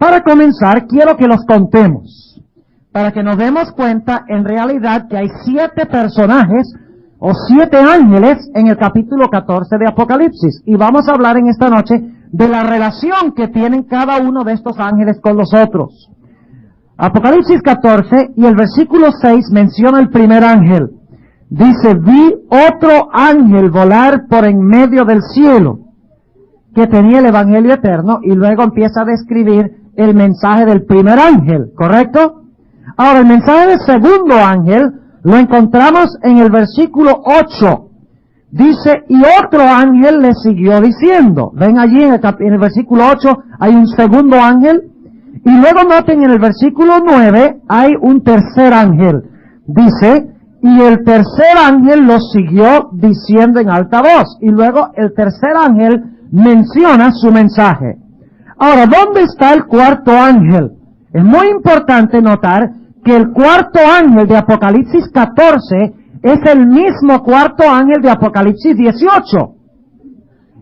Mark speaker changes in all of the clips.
Speaker 1: Para comenzar, quiero que los contemos, para que nos demos cuenta en realidad que hay 7 personajes o 7 ángeles en el capítulo 14 de Apocalipsis. Y vamos a hablar en esta noche de la relación que tienen cada uno de estos ángeles con los otros. Apocalipsis 14 y el versículo 6 menciona el primer ángel. Dice, vi otro ángel volar por en medio del cielo, que tenía el evangelio eterno, y luego empieza a describir el mensaje del primer ángel, ¿correcto? Ahora, el mensaje del segundo ángel lo encontramos en el versículo 8. Dice, y otro ángel le siguió diciendo. Ven allí en el versículo 8 hay un segundo ángel. Y luego noten en el versículo 9 hay un tercer ángel. Dice, y el tercer ángel lo siguió diciendo en alta voz. Y luego el tercer ángel menciona su mensaje. Ahora, ¿dónde está el cuarto ángel? Es muy importante notar que el cuarto ángel de Apocalipsis 14 es el mismo cuarto ángel de Apocalipsis 18.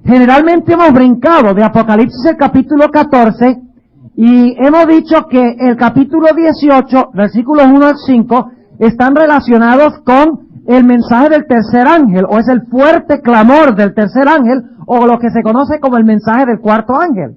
Speaker 1: Generalmente hemos brincado de Apocalipsis el capítulo 14 y hemos dicho que el capítulo 18, versículos 1 al 5, están relacionados con el mensaje del tercer ángel, o es el fuerte clamor del tercer ángel, o lo que se conoce como el mensaje del cuarto ángel.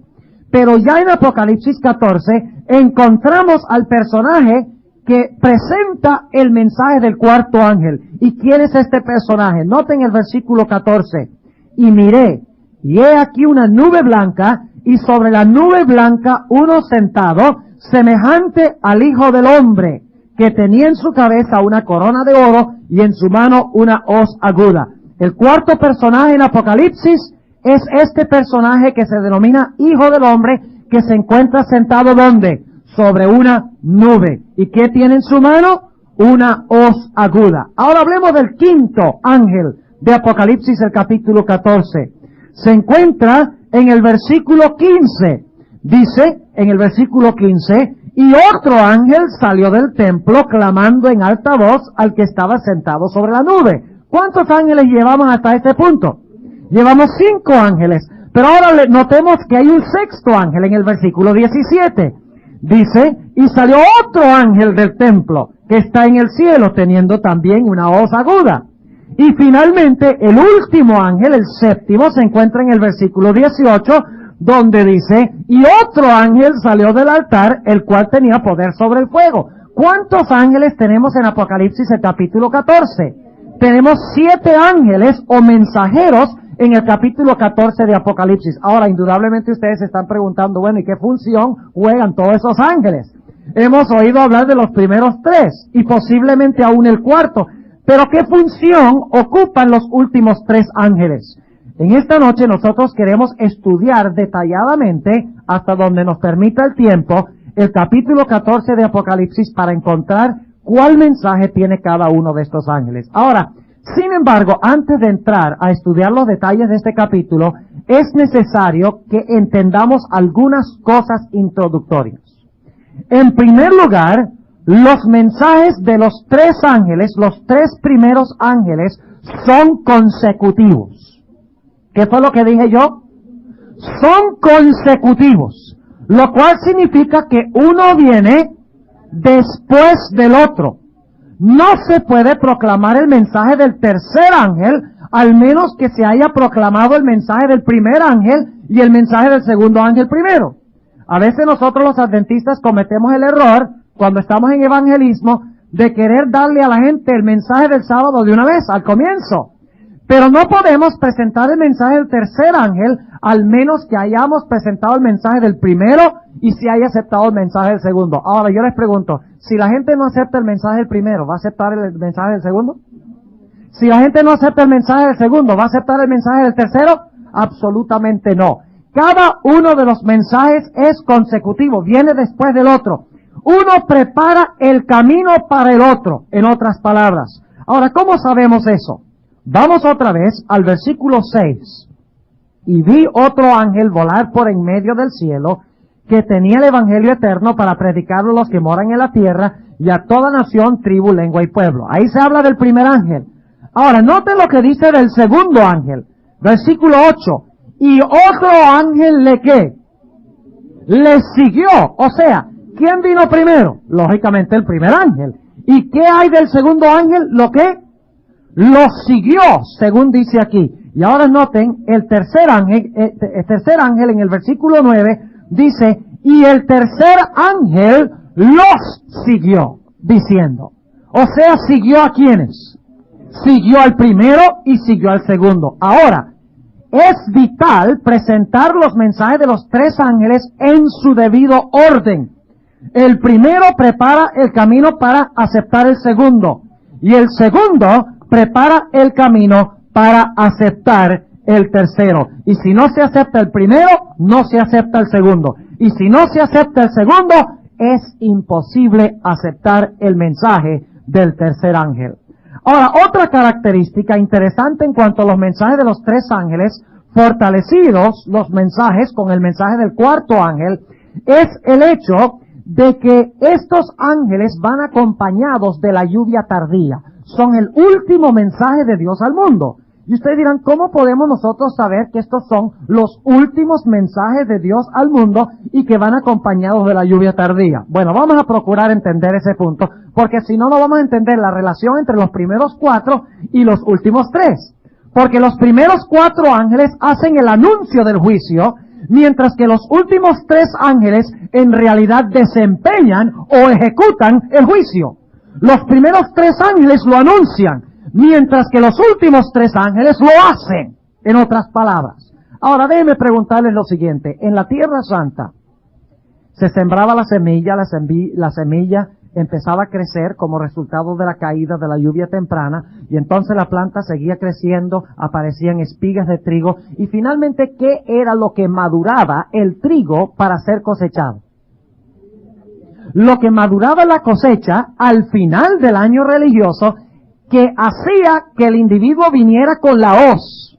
Speaker 1: Pero ya en Apocalipsis 14 encontramos al personaje que presenta el mensaje del cuarto ángel. ¿Y quién es este personaje? Noten el versículo 14. Y miré, y he aquí una nube blanca, y sobre la nube blanca uno sentado, semejante al Hijo del Hombre, que tenía en su cabeza una corona de oro, y en su mano una hoz aguda. El cuarto personaje en Apocalipsis es este personaje que se denomina Hijo del Hombre, que se encuentra sentado ¿dónde? Sobre una nube. ¿Y qué tiene en su mano? Una hoz aguda. Ahora hablemos del quinto ángel de Apocalipsis, el capítulo 14. Se encuentra en el versículo 15. Dice, en el versículo 15, y otro ángel salió del templo clamando en alta voz al que estaba sentado sobre la nube. ¿Cuántos ángeles llevamos hasta este punto? Llevamos 5 ángeles. Pero ahora notemos que hay un sexto ángel en el versículo 17. Dice, y salió otro ángel del templo, que está en el cielo, teniendo también una hoz aguda. Y finalmente, el último ángel, el séptimo, se encuentra en el versículo 18, donde dice, y otro ángel salió del altar, el cual tenía poder sobre el fuego. ¿Cuántos ángeles tenemos en Apocalipsis, el capítulo 14? Tenemos 7 ángeles o mensajeros en el capítulo 14 de Apocalipsis. Ahora, indudablemente ustedes se están preguntando, bueno, ¿y qué función juegan todos esos ángeles? Hemos oído hablar de los primeros 3 y posiblemente aún el cuarto, pero ¿qué función ocupan los últimos 3 ángeles? En esta noche nosotros queremos estudiar detalladamente, hasta donde nos permita el tiempo, el capítulo 14 de Apocalipsis para encontrar cuál mensaje tiene cada uno de estos ángeles. Ahora, sin embargo, antes de entrar a estudiar los detalles de este capítulo, es necesario que entendamos algunas cosas introductorias. En primer lugar, los mensajes de los 3 ángeles, los 3 primeros ángeles, son consecutivos. ¿Qué fue lo que dije yo? Son consecutivos, lo cual significa que uno viene después del otro. No se puede proclamar el mensaje del tercer ángel, al menos que se haya proclamado el mensaje del primer ángel y el mensaje del segundo ángel primero. A veces nosotros los adventistas cometemos el error, cuando estamos en evangelismo, de querer darle a la gente el mensaje del sábado de una vez, al comienzo. Pero no podemos presentar el mensaje del tercer ángel, al menos que hayamos presentado el mensaje del primero y si haya aceptado el mensaje del segundo. Ahora yo les pregunto, si la gente no acepta el mensaje del primero, ¿va a aceptar el mensaje del segundo? Si la gente no acepta el mensaje del segundo, ¿va a aceptar el mensaje del tercero? Absolutamente no. Cada uno de los mensajes es consecutivo, viene después del otro. Uno prepara el camino para el otro, en otras palabras. Ahora, ¿cómo sabemos eso? Vamos otra vez al versículo 6. Y vi otro ángel volar por en medio del cielo, que tenía el evangelio eterno para predicarlo a los que moran en la tierra y a toda nación, tribu, lengua y pueblo. Ahí se habla del primer ángel. Ahora, noten lo que dice del segundo ángel. Versículo 8. Y otro ángel ¿qué? les siguió. O sea, ¿quién vino primero? Lógicamente el primer ángel. ¿Y qué hay del segundo ángel? Lo que lo siguió, según dice aquí. Y ahora noten, el tercer ángel en el versículo 9 dice, y el tercer ángel los siguió, diciendo. O sea, ¿siguió a quiénes? Siguió al primero y siguió al segundo. Ahora, es vital presentar los mensajes de los tres ángeles en su debido orden. El primero prepara el camino para aceptar el segundo. Y el segundo prepara el camino para aceptar el tercero. Y si no se acepta el primero, no se acepta el segundo. Y si no se acepta el segundo, es imposible aceptar el mensaje del tercer ángel. Ahora, otra característica interesante en cuanto a los mensajes de los tres ángeles, fortalecidos los mensajes con el mensaje del cuarto ángel, es el hecho de que estos ángeles van acompañados de la lluvia tardía. Son el último mensaje de Dios al mundo. Y ustedes dirán, ¿cómo podemos nosotros saber que estos son los últimos mensajes de Dios al mundo y que van acompañados de la lluvia tardía? Bueno, vamos a procurar entender ese punto, porque si no, no vamos a entender la relación entre los primeros 4 y los últimos 3. Porque los primeros 4 ángeles hacen el anuncio del juicio, mientras que los últimos 3 ángeles en realidad desempeñan o ejecutan el juicio. Los primeros 3 ángeles lo anuncian, mientras que los últimos 3 ángeles lo hacen, en otras palabras. Ahora déjenme preguntarles lo siguiente. En la Tierra Santa se sembraba la semilla empezaba a crecer como resultado de la caída de la lluvia temprana, y entonces la planta seguía creciendo, aparecían espigas de trigo, y finalmente, ¿qué era lo que maduraba el trigo para ser cosechado? Lo que maduraba la cosecha al final del año religioso, que hacía que el individuo viniera con la hoz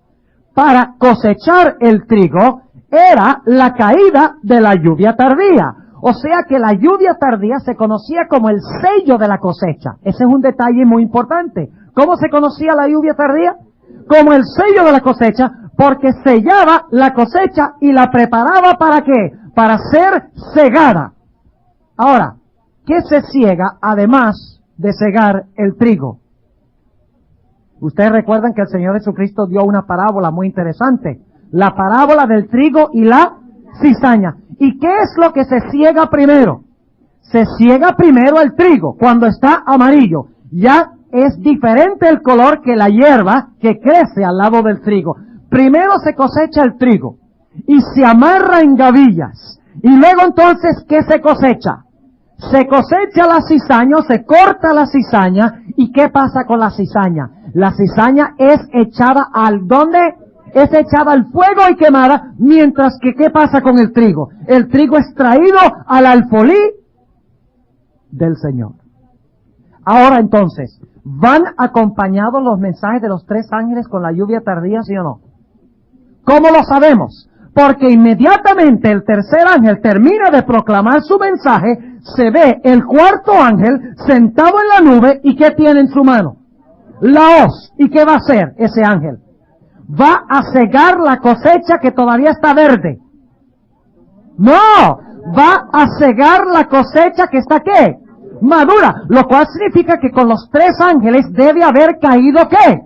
Speaker 1: para cosechar el trigo, era la caída de la lluvia tardía. O sea que la lluvia tardía se conocía como el sello de la cosecha. Ese es un detalle muy importante. ¿Cómo se conocía la lluvia tardía? Como el sello de la cosecha, porque sellaba la cosecha y la preparaba ¿para qué? Para ser segada. Ahora, ¿qué se ciega además de cegar el trigo? Ustedes recuerdan que el Señor Jesucristo dio una parábola muy interesante. La parábola del trigo y la cizaña. ¿Y qué es lo que se ciega primero? Se ciega primero el trigo cuando está amarillo. Ya es diferente el color que la hierba que crece al lado del trigo. Primero se cosecha el trigo y se amarra en gavillas. Y luego entonces, ¿qué se cosecha? Se cosecha la cizaña, se corta la cizaña. ¿Y qué pasa con la cizaña? La cizaña es echada al ¿dónde? Es echada al fuego y quemada, mientras que ¿qué pasa con el trigo? El trigo es traído al alfolí del Señor. Ahora entonces, ¿van acompañados los mensajes de los 3 ángeles con la lluvia tardía, sí o no? ¿Cómo lo sabemos? Porque inmediatamente el tercer ángel termina de proclamar su mensaje, se ve el cuarto ángel sentado en la nube, ¿y qué tiene en su mano? La hoz. ¿Y qué va a hacer ese ángel? Va a cegar la cosecha que todavía está verde. No, va a cegar la cosecha que está ¿qué? Madura. Lo cual significa que con los 3 ángeles debe haber caído ¿qué?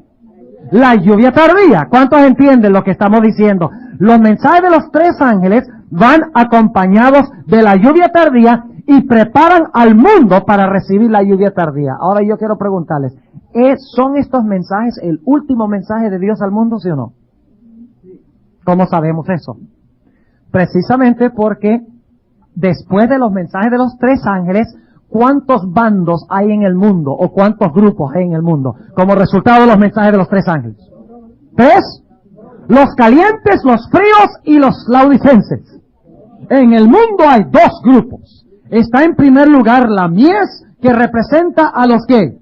Speaker 1: La lluvia tardía. ¿Cuántos entienden lo que estamos diciendo? Los mensajes de los 3 ángeles van acompañados de la lluvia tardía y preparan al mundo para recibir la lluvia tardía. Ahora yo quiero preguntarles, ¿son estos mensajes el último mensaje de Dios al mundo, sí o no? ¿Cómo sabemos eso? Precisamente porque después de los mensajes de los 3 ángeles, ¿cuántos bandos hay en el mundo o cuántos grupos hay en el mundo como resultado de los mensajes de los 3 ángeles? 3. Los calientes, los fríos y los laodicenses. En el mundo hay 2 grupos. Está en primer lugar la mies, que representa a los ¿qué?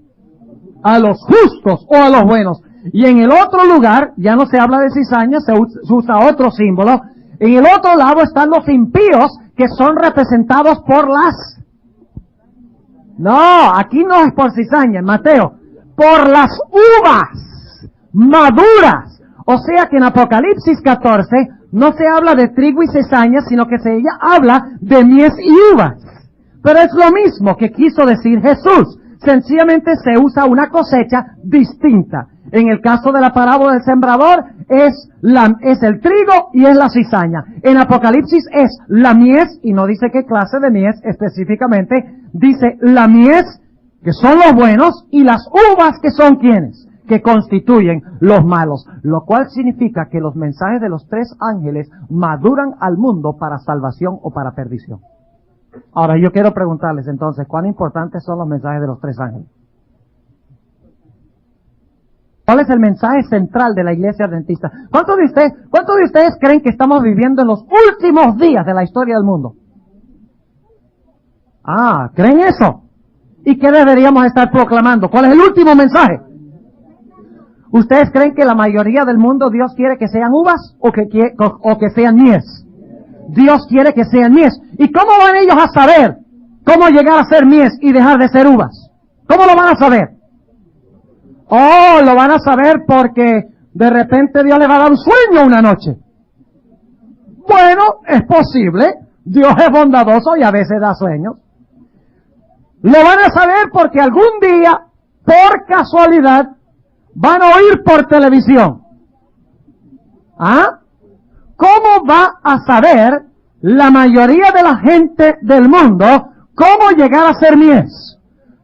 Speaker 1: A los justos o a los buenos. Y en el otro lugar, ya no se habla de cizaña, se usa otro símbolo. En el otro lado están los impíos, que son representados por las... No, aquí no es por cizaña, en Mateo. Por las uvas maduras. O sea que en Apocalipsis 14 no se habla de trigo y cizaña, sino que se habla de mies y uvas. Pero es lo mismo que quiso decir Jesús. Sencillamente se usa una cosecha distinta. En el caso de la parábola del sembrador es el trigo y es la cizaña. En Apocalipsis es la mies, y no dice qué clase de mies específicamente, dice la mies, que son los buenos, y las uvas, que son ¿quiénes? Que constituyen los malos. Lo cual significa que los mensajes de los tres ángeles maduran al mundo para salvación o para perdición. Ahora yo quiero preguntarles entonces, ¿cuán importantes son los mensajes de los tres ángeles? ¿Cuál es el mensaje central de la iglesia adventista? ¿Cuántos de ustedes creen que estamos viviendo en los últimos días de la historia del mundo? ¿Creen eso? ¿Y qué deberíamos estar proclamando? ¿Cuál es el último mensaje? ¿Ustedes creen que la mayoría del mundo Dios quiere que sean uvas o que sean mies? Dios quiere que sean mies. ¿Y cómo van ellos a saber cómo llegar a ser mies y dejar de ser uvas? ¿Cómo lo van a saber? Lo van a saber porque de repente Dios les va a dar un sueño una noche. Bueno, es posible. Dios es bondadoso y a veces da sueños. Lo van a saber porque algún día, por casualidad, van a oír por televisión. ¿Cómo va a saber la mayoría de la gente del mundo cómo llegar a ser mies?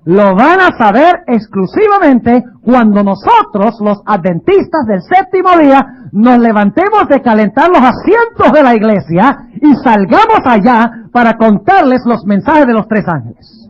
Speaker 1: Lo van a saber exclusivamente cuando nosotros, los adventistas del séptimo día, nos levantemos de calentar los asientos de la iglesia y salgamos allá para contarles los mensajes de los tres ángeles.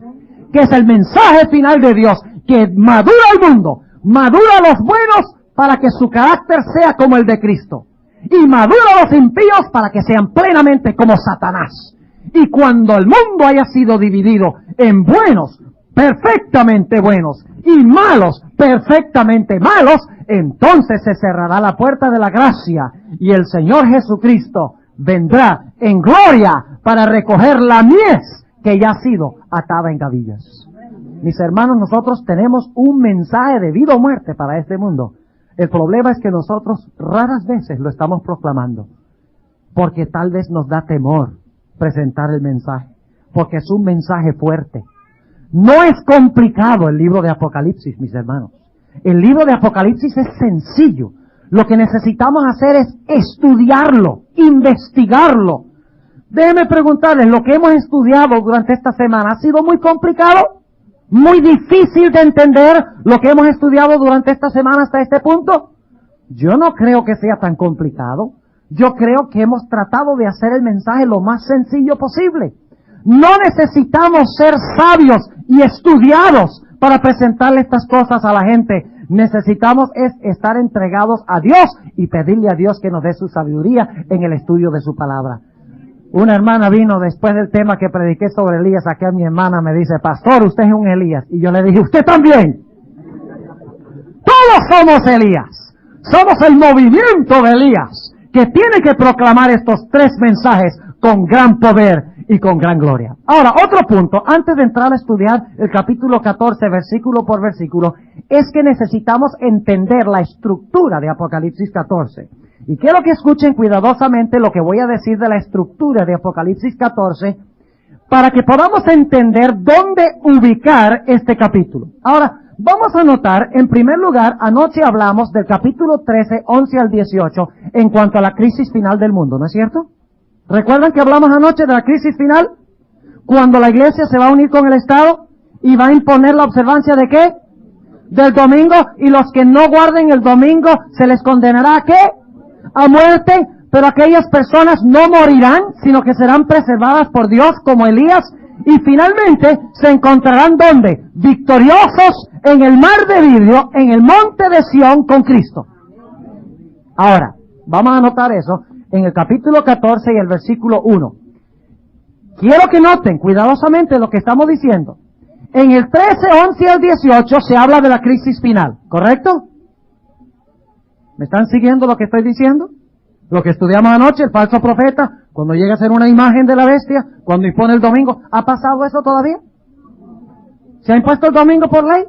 Speaker 1: Que es el mensaje final de Dios, que madura al mundo, madura a los buenos para que su carácter sea como el de Cristo. Y madura a los impíos para que sean plenamente como Satanás. Y cuando el mundo haya sido dividido en buenos, perfectamente buenos, y malos, perfectamente malos, entonces se cerrará la puerta de la gracia y el Señor Jesucristo vendrá en gloria para recoger la mies que ya ha sido atada en gavillas. Mis hermanos, nosotros tenemos un mensaje de vida o muerte para este mundo. El problema es que nosotros raras veces lo estamos proclamando, porque tal vez nos da temor presentar el mensaje, porque es un mensaje fuerte. No es complicado el libro de Apocalipsis, mis hermanos. El libro de Apocalipsis es sencillo. Lo que necesitamos hacer es estudiarlo, investigarlo. Déjenme preguntarles, ¿lo que hemos estudiado durante esta semana ha sido muy complicado? ¿Muy difícil de entender lo que hemos estudiado durante esta semana hasta este punto? Yo no creo que sea tan complicado. Yo creo que hemos tratado de hacer el mensaje lo más sencillo posible. No necesitamos ser sabios y estudiados para presentarle estas cosas a la gente. Necesitamos estar entregados a Dios y pedirle a Dios que nos dé su sabiduría en el estudio de su palabra. Una hermana vino después del tema que prediqué sobre Elías, aquí a mi hermana me dice, pastor, usted es un Elías. Y yo le dije, usted también. Todos somos Elías. Somos el movimiento de Elías, que tiene que proclamar estos tres mensajes con gran poder y con gran gloria. Ahora, otro punto, antes de entrar a estudiar el capítulo 14, versículo por versículo, es que necesitamos entender la estructura de Apocalipsis 14. Y quiero que escuchen cuidadosamente lo que voy a decir de la estructura de Apocalipsis 14, para que podamos entender dónde ubicar este capítulo. Ahora, vamos a notar, en primer lugar, anoche hablamos del capítulo 13, 11 al 18, en cuanto a la crisis final del mundo, ¿no es cierto? ¿Recuerdan que hablamos anoche de la crisis final? Cuando la iglesia se va a unir con el Estado y va a imponer la observancia ¿de qué? Del domingo, y los que no guarden el domingo se les condenará ¿a qué? A muerte, pero aquellas personas no morirán, sino que serán preservadas por Dios como Elías, y finalmente se encontrarán ¿dónde? Victoriosos en el mar de vidrio, en el monte de Sión con Cristo. Ahora, vamos a notar eso en el capítulo 14 y el versículo 1. Quiero que noten cuidadosamente lo que estamos diciendo. En el 13, 11 al 18 se habla de la crisis final, ¿correcto? ¿Me están siguiendo lo que estoy diciendo? Lo que estudiamos anoche, el falso profeta, cuando llega a ser una imagen de la bestia, cuando impone el domingo. ¿Ha pasado eso todavía? ¿Se ha impuesto el domingo por ley?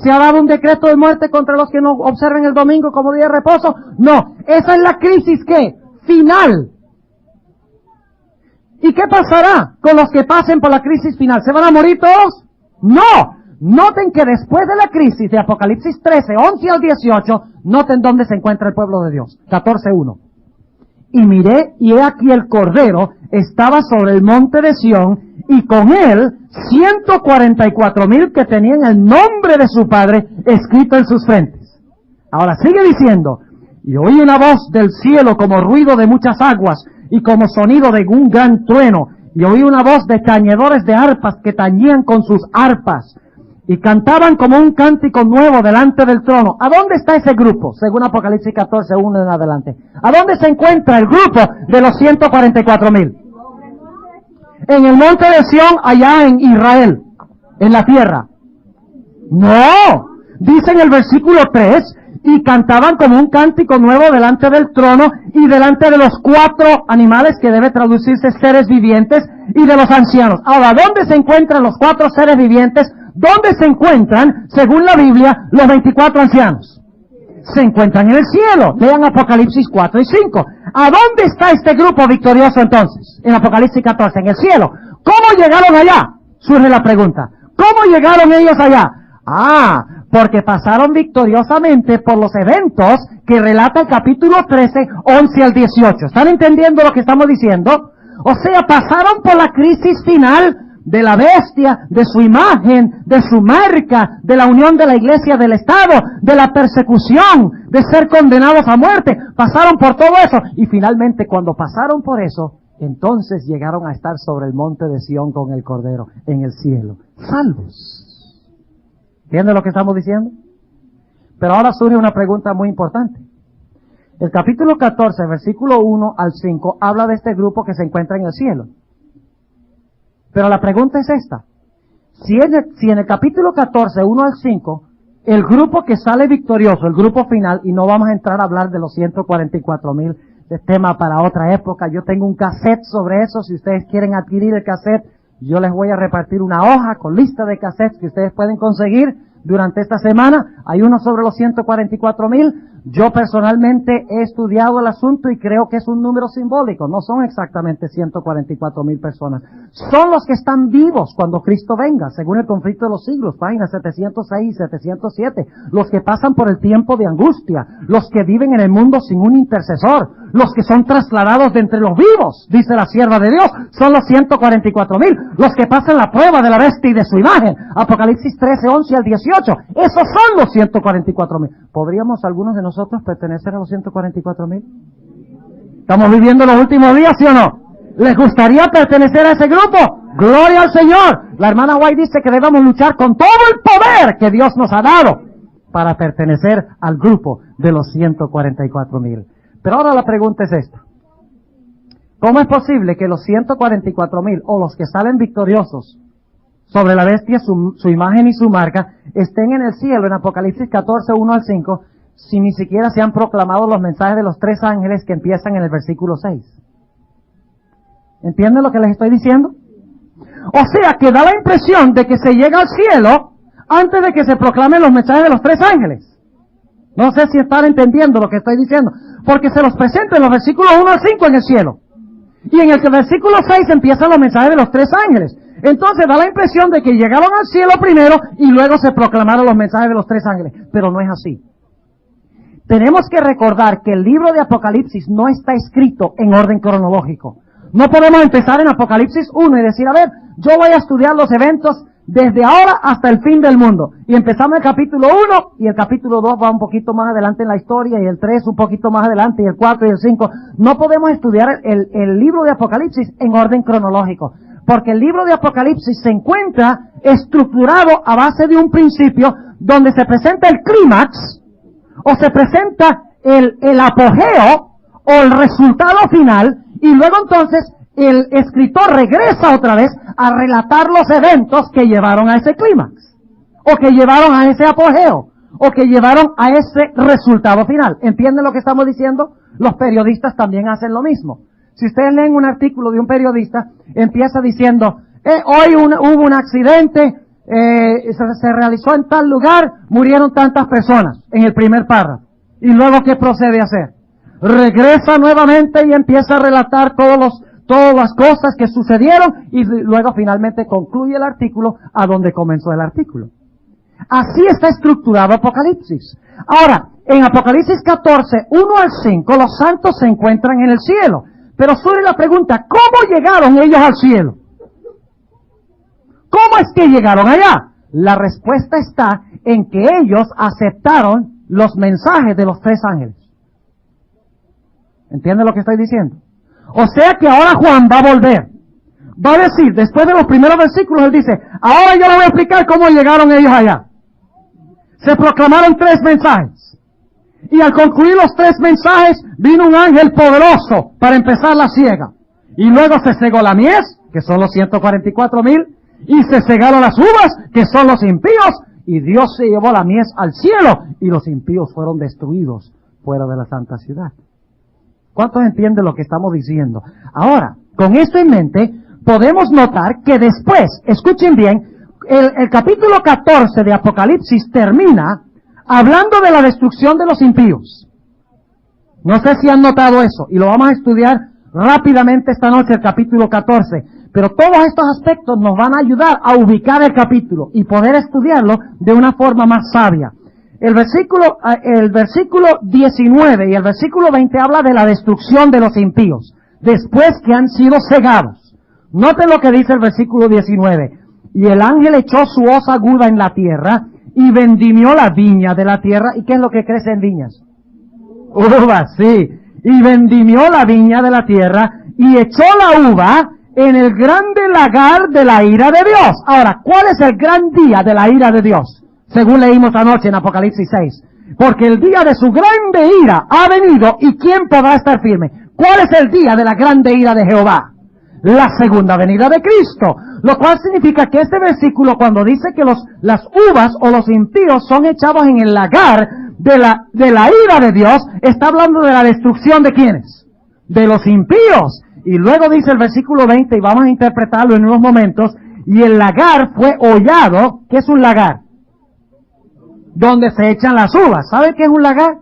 Speaker 1: ¿Se ha dado un decreto de muerte contra los que no observen el domingo como día de reposo? No. Esa es la crisis, ¿qué? final. ¿Y qué pasará con los que pasen por la crisis final? ¿Se van a morir todos? No. Noten que después de la crisis de Apocalipsis 13, 11 al 18, noten dónde se encuentra el pueblo de Dios. 14:1. Y miré, y he aquí el Cordero estaba sobre el monte de Sión, y con él 144,000 que tenían el nombre de su Padre escrito en sus frentes. Ahora sigue diciendo, y oí una voz del cielo como ruido de muchas aguas, y como sonido de un gran trueno, y oí una voz de tañedores de arpas que tañían con sus arpas, y cantaban como un cántico nuevo delante del trono. ¿A dónde está ese grupo? Según Apocalipsis 14:1 en adelante. ¿A dónde se encuentra el grupo de los 144,000? En el monte de Sión, allá en Israel, en la tierra. No, dice en el versículo 3, y cantaban como un cántico nuevo delante del trono y delante de los 4 animales, que debe traducirse seres vivientes, y de los ancianos. Ahora, ¿dónde se encuentran los 4 seres vivientes? ¿Dónde se encuentran, según la Biblia, los 24 ancianos? Se encuentran en el cielo. Lean Apocalipsis 4 y 5. ¿A dónde está este grupo victorioso entonces? En Apocalipsis 14, en el cielo. ¿Cómo llegaron allá? Surge la pregunta. ¿Cómo llegaron ellos allá? Porque pasaron victoriosamente por los eventos que relata el capítulo 13, 11 al 18. ¿Están entendiendo lo que estamos diciendo? O sea, pasaron por la crisis final de la bestia, de su imagen, de su marca, de la unión de la iglesia del Estado, de la persecución, de ser condenados a muerte. Pasaron por todo eso. Y finalmente, cuando pasaron por eso, entonces llegaron a estar sobre el monte de Sión con el Cordero, en el cielo, salvos. ¿Entienden lo que estamos diciendo? Pero ahora surge una pregunta muy importante. El capítulo 14, versículo 1 al 5, habla de este grupo que se encuentra en el cielo. Pero la pregunta es esta. Si en el capítulo 14, 1 al 5, el grupo que sale victorioso, el grupo final, y no vamos a entrar a hablar de los 144,000, de tema para otra época, yo tengo un cassette sobre eso, si ustedes quieren adquirir el cassette, yo les voy a repartir una hoja con lista de cassettes que ustedes pueden conseguir durante esta semana. Hay uno sobre los 144,000. Yo personalmente he estudiado el asunto y creo que es un número simbólico. No son exactamente 144,000 personas. Son los que están vivos cuando Cristo venga, según el conflicto de los siglos, páginas 706 y 707. Los que pasan por el tiempo de angustia. Los que viven en el mundo sin un intercesor. Los que son trasladados de entre los vivos, dice la sierva de Dios, son los 144,000. Los que pasan la prueba de la bestia y de su imagen. Apocalipsis 13, 11 al 18. Esos son los 144,000. ¿Podríamos algunos de nosotros pertenecer a los 144,000? ¿Estamos viviendo los últimos días, sí o no? ¿Les gustaría pertenecer a ese grupo? ¡Gloria al Señor! La hermana White dice que debemos luchar con todo el poder que Dios nos ha dado para pertenecer al grupo de los 144,000. Pero ahora la pregunta es esta. ¿Cómo es posible que los 144,000 o los que salen victoriosos sobre la bestia, su imagen y su marca, estén en el cielo en Apocalipsis 14, 1 al 5, si ni siquiera se han proclamado los mensajes de los 3 ángeles que empiezan en el versículo 6? ¿Entienden lo que les estoy diciendo? O sea, que da la impresión de que se llega al cielo antes de que se proclamen los mensajes de los 3 ángeles. No sé si están entendiendo lo que estoy diciendo, porque se los presenta en los versículos 1 al 5 en el cielo. Y en el versículo 6 empiezan los mensajes de los 3 ángeles. Entonces da la impresión de que llegaron al cielo primero y luego se proclamaron los mensajes de los 3 ángeles. Pero no es así. Tenemos que recordar que el libro de Apocalipsis no está escrito en orden cronológico. No podemos empezar en Apocalipsis 1 y decir, a ver, yo voy a estudiar los eventos desde ahora hasta el fin del mundo. Y empezamos el capítulo 1 y el capítulo 2 va un poquito más adelante en la historia y el 3 un poquito más adelante y el 4 y el 5. No podemos estudiar el libro de Apocalipsis en orden cronológico. Porque el libro de Apocalipsis se encuentra estructurado a base de un principio donde se presenta el clímax o se presenta el apogeo o el resultado final y luego entonces el escritor regresa otra vez a relatar los eventos que llevaron a ese clímax, o que llevaron a ese apogeo, o que llevaron a ese resultado final. ¿Entienden lo que estamos diciendo? Los periodistas también hacen lo mismo. Si ustedes leen un artículo de un periodista, empieza diciendo, hoy hubo un accidente, se realizó en tal lugar, murieron tantas personas, en el primer párrafo. ¿Y luego qué procede a hacer? regresa nuevamente y empieza a relatar todas las cosas que sucedieron y luego finalmente concluye el artículo a donde comenzó el artículo. Así está estructurado Apocalipsis. Ahora, en Apocalipsis 14, 1 al 5, los santos se encuentran en el cielo. Pero surge la pregunta, ¿cómo llegaron ellos al cielo? ¿Cómo es que llegaron allá? La respuesta está en que ellos aceptaron los mensajes de los 3 ángeles. ¿Entienden lo que estoy diciendo? O sea que ahora Juan va a volver. Va a decir, después de los primeros versículos, él dice, ahora yo le voy a explicar cómo llegaron ellos allá. Se proclamaron 3 mensajes. Y al concluir los 3 mensajes, vino un ángel poderoso para empezar la siega. Y luego se cegó la mies, que son los 144,000, y se cegaron las uvas, que son los impíos, y Dios se llevó la mies al cielo, y los impíos fueron destruidos fuera de la santa ciudad. ¿Cuántos entienden lo que estamos diciendo? Ahora, con esto en mente, podemos notar que después, escuchen bien, el capítulo 14 de Apocalipsis termina hablando de la destrucción de los impíos. No sé si han notado eso, y lo vamos a estudiar rápidamente esta noche, el capítulo 14. Pero todos estos aspectos nos van a ayudar a ubicar el capítulo y poder estudiarlo de una forma más sabia. El versículo 19 y el versículo 20 habla de la destrucción de los impíos, después que han sido cegados. Noten lo que dice el versículo 19. Y el ángel echó su hoz aguda en la tierra y vendimió la viña de la tierra. ¿Y qué es lo que crece en viñas? Uvas, sí. Y vendimió la viña de la tierra y echó la uva en el grande lagar de la ira de Dios. Ahora, ¿cuál es el gran día de la ira de Dios? Según leímos anoche en Apocalipsis 6. Porque el día de su grande ira ha venido, ¿y quién podrá estar firme? ¿Cuál es el día de la grande ira de Jehová? La segunda venida de Cristo. Lo cual significa que este versículo, cuando dice que las uvas o los impíos son echados en el lagar de la ira de Dios, está hablando de la destrucción de ¿quiénes? De los impíos. Y luego dice el versículo 20, y vamos a interpretarlo en unos momentos, y el lagar fue hollado. ¿Qué es un lagar? Donde se echan las uvas. ¿Saben qué es un lagar?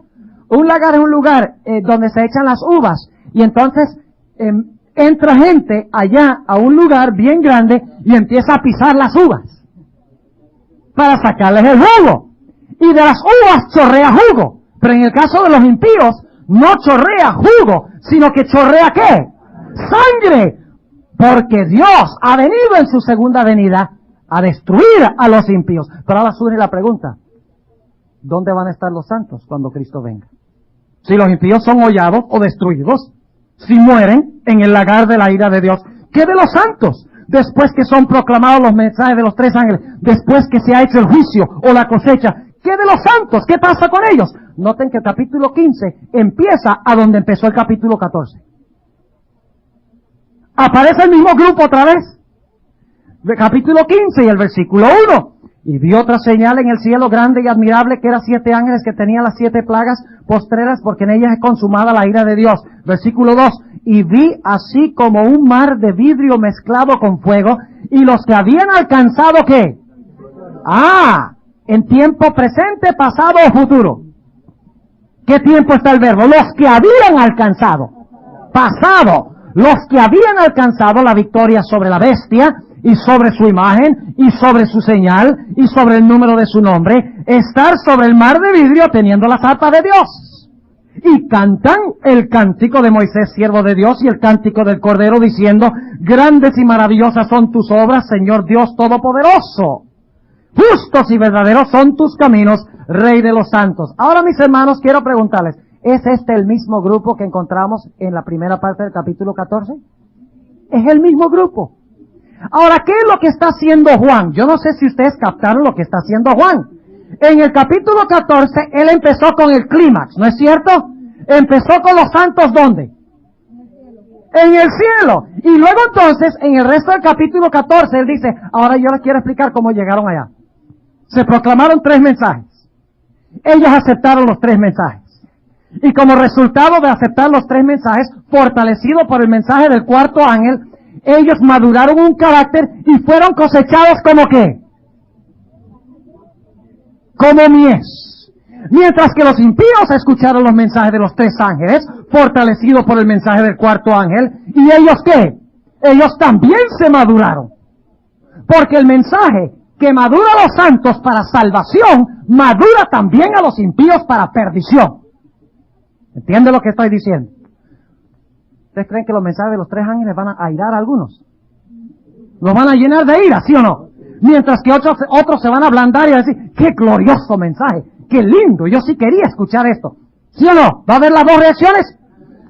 Speaker 1: Un lagar es un lugar donde se echan las uvas. Y entonces entra gente allá a un lugar bien grande y empieza a pisar las uvas para sacarles el jugo. Y de las uvas chorrea jugo. Pero en el caso de los impíos, no chorrea jugo, sino que chorrea ¿qué? Sangre. Porque Dios ha venido en su segunda venida a destruir a los impíos. Pero ahora surge la pregunta, ¿dónde van a estar los santos cuando Cristo venga? Si los impíos son hollados o destruidos, si mueren en el lagar de la ira de Dios, ¿qué de los santos? Después que son proclamados los mensajes de los 3 ángeles, después que se ha hecho el juicio o la cosecha, ¿qué de los santos? ¿Qué pasa con ellos? Noten que el capítulo 15 empieza a donde empezó el capítulo 14. Aparece el mismo grupo otra vez. El capítulo 15 y el versículo 1. Y vi otra señal en el cielo grande y admirable, que eran 7 ángeles que tenían las 7 plagas postreras, porque en ellas es consumada la ira de Dios. Versículo 2. Y vi así como un mar de vidrio mezclado con fuego, y los que habían alcanzado ¿qué? En tiempo presente, pasado o futuro. ¿Qué tiempo está el verbo? Los que habían alcanzado. Pasado. Los que habían alcanzado la victoria sobre la bestia, y sobre su imagen, y sobre su señal, y sobre el número de su nombre, estar sobre el mar de vidrio teniendo las arpas de Dios. Y cantan el cántico de Moisés, siervo de Dios, y el cántico del Cordero, diciendo, grandes y maravillosas son tus obras, Señor Dios Todopoderoso. Justos y verdaderos son tus caminos, Rey de los santos. Ahora, mis hermanos, quiero preguntarles, ¿es este el mismo grupo que encontramos en la primera parte del capítulo 14? Es el mismo grupo. Ahora, ¿qué es lo que está haciendo Juan? Yo no sé si ustedes captaron lo que está haciendo Juan. En el capítulo 14, él empezó con el clímax, ¿no es cierto? Empezó con los santos, ¿dónde? En el cielo. Y luego entonces, en el resto del capítulo 14, él dice, ahora yo les quiero explicar cómo llegaron allá. Se proclamaron 3 mensajes. Ellos aceptaron los 3 mensajes. Y como resultado de aceptar los 3 mensajes, fortalecido por el mensaje del 4º ángel, ellos maduraron un carácter y fueron cosechados como ¿qué? Como mies. Mientras que los impíos escucharon los mensajes de los 3 ángeles, fortalecidos por el mensaje del 4º ángel, ¿y ellos qué? Ellos también se maduraron. Porque el mensaje que madura a los santos para salvación, madura también a los impíos para perdición. ¿Entiende lo que estoy diciendo? ¿Ustedes creen que los mensajes de los 3 ángeles van a airar a algunos? ¿Los van a llenar de ira, sí o no? Mientras que otros se van a ablandar y a decir, ¡qué glorioso mensaje! ¡Qué lindo! Yo sí quería escuchar esto. ¿Sí o no? ¿Va a haber las 2 reacciones?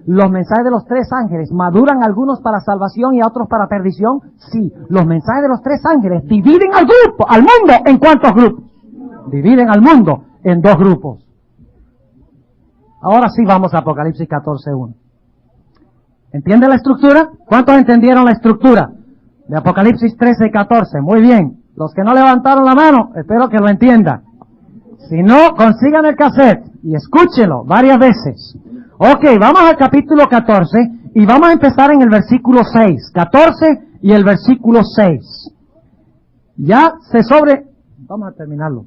Speaker 1: ¿Los mensajes de los 3 ángeles maduran a algunos para salvación y a otros para perdición? Sí. ¿Los mensajes de los 3 ángeles dividen al mundo en cuántos grupos? Dividen al mundo en 2 grupos. Ahora sí vamos a Apocalipsis 14:1. ¿Entiende la estructura? ¿Cuántos entendieron la estructura de Apocalipsis 13:14? Muy bien. Los que no levantaron la mano, espero que lo entiendan. Si no, consigan el cassette y escúchelo varias veces. Ok, vamos al capítulo 14 y vamos a empezar en el versículo 6. 14 y el versículo 6. Vamos a terminarlo.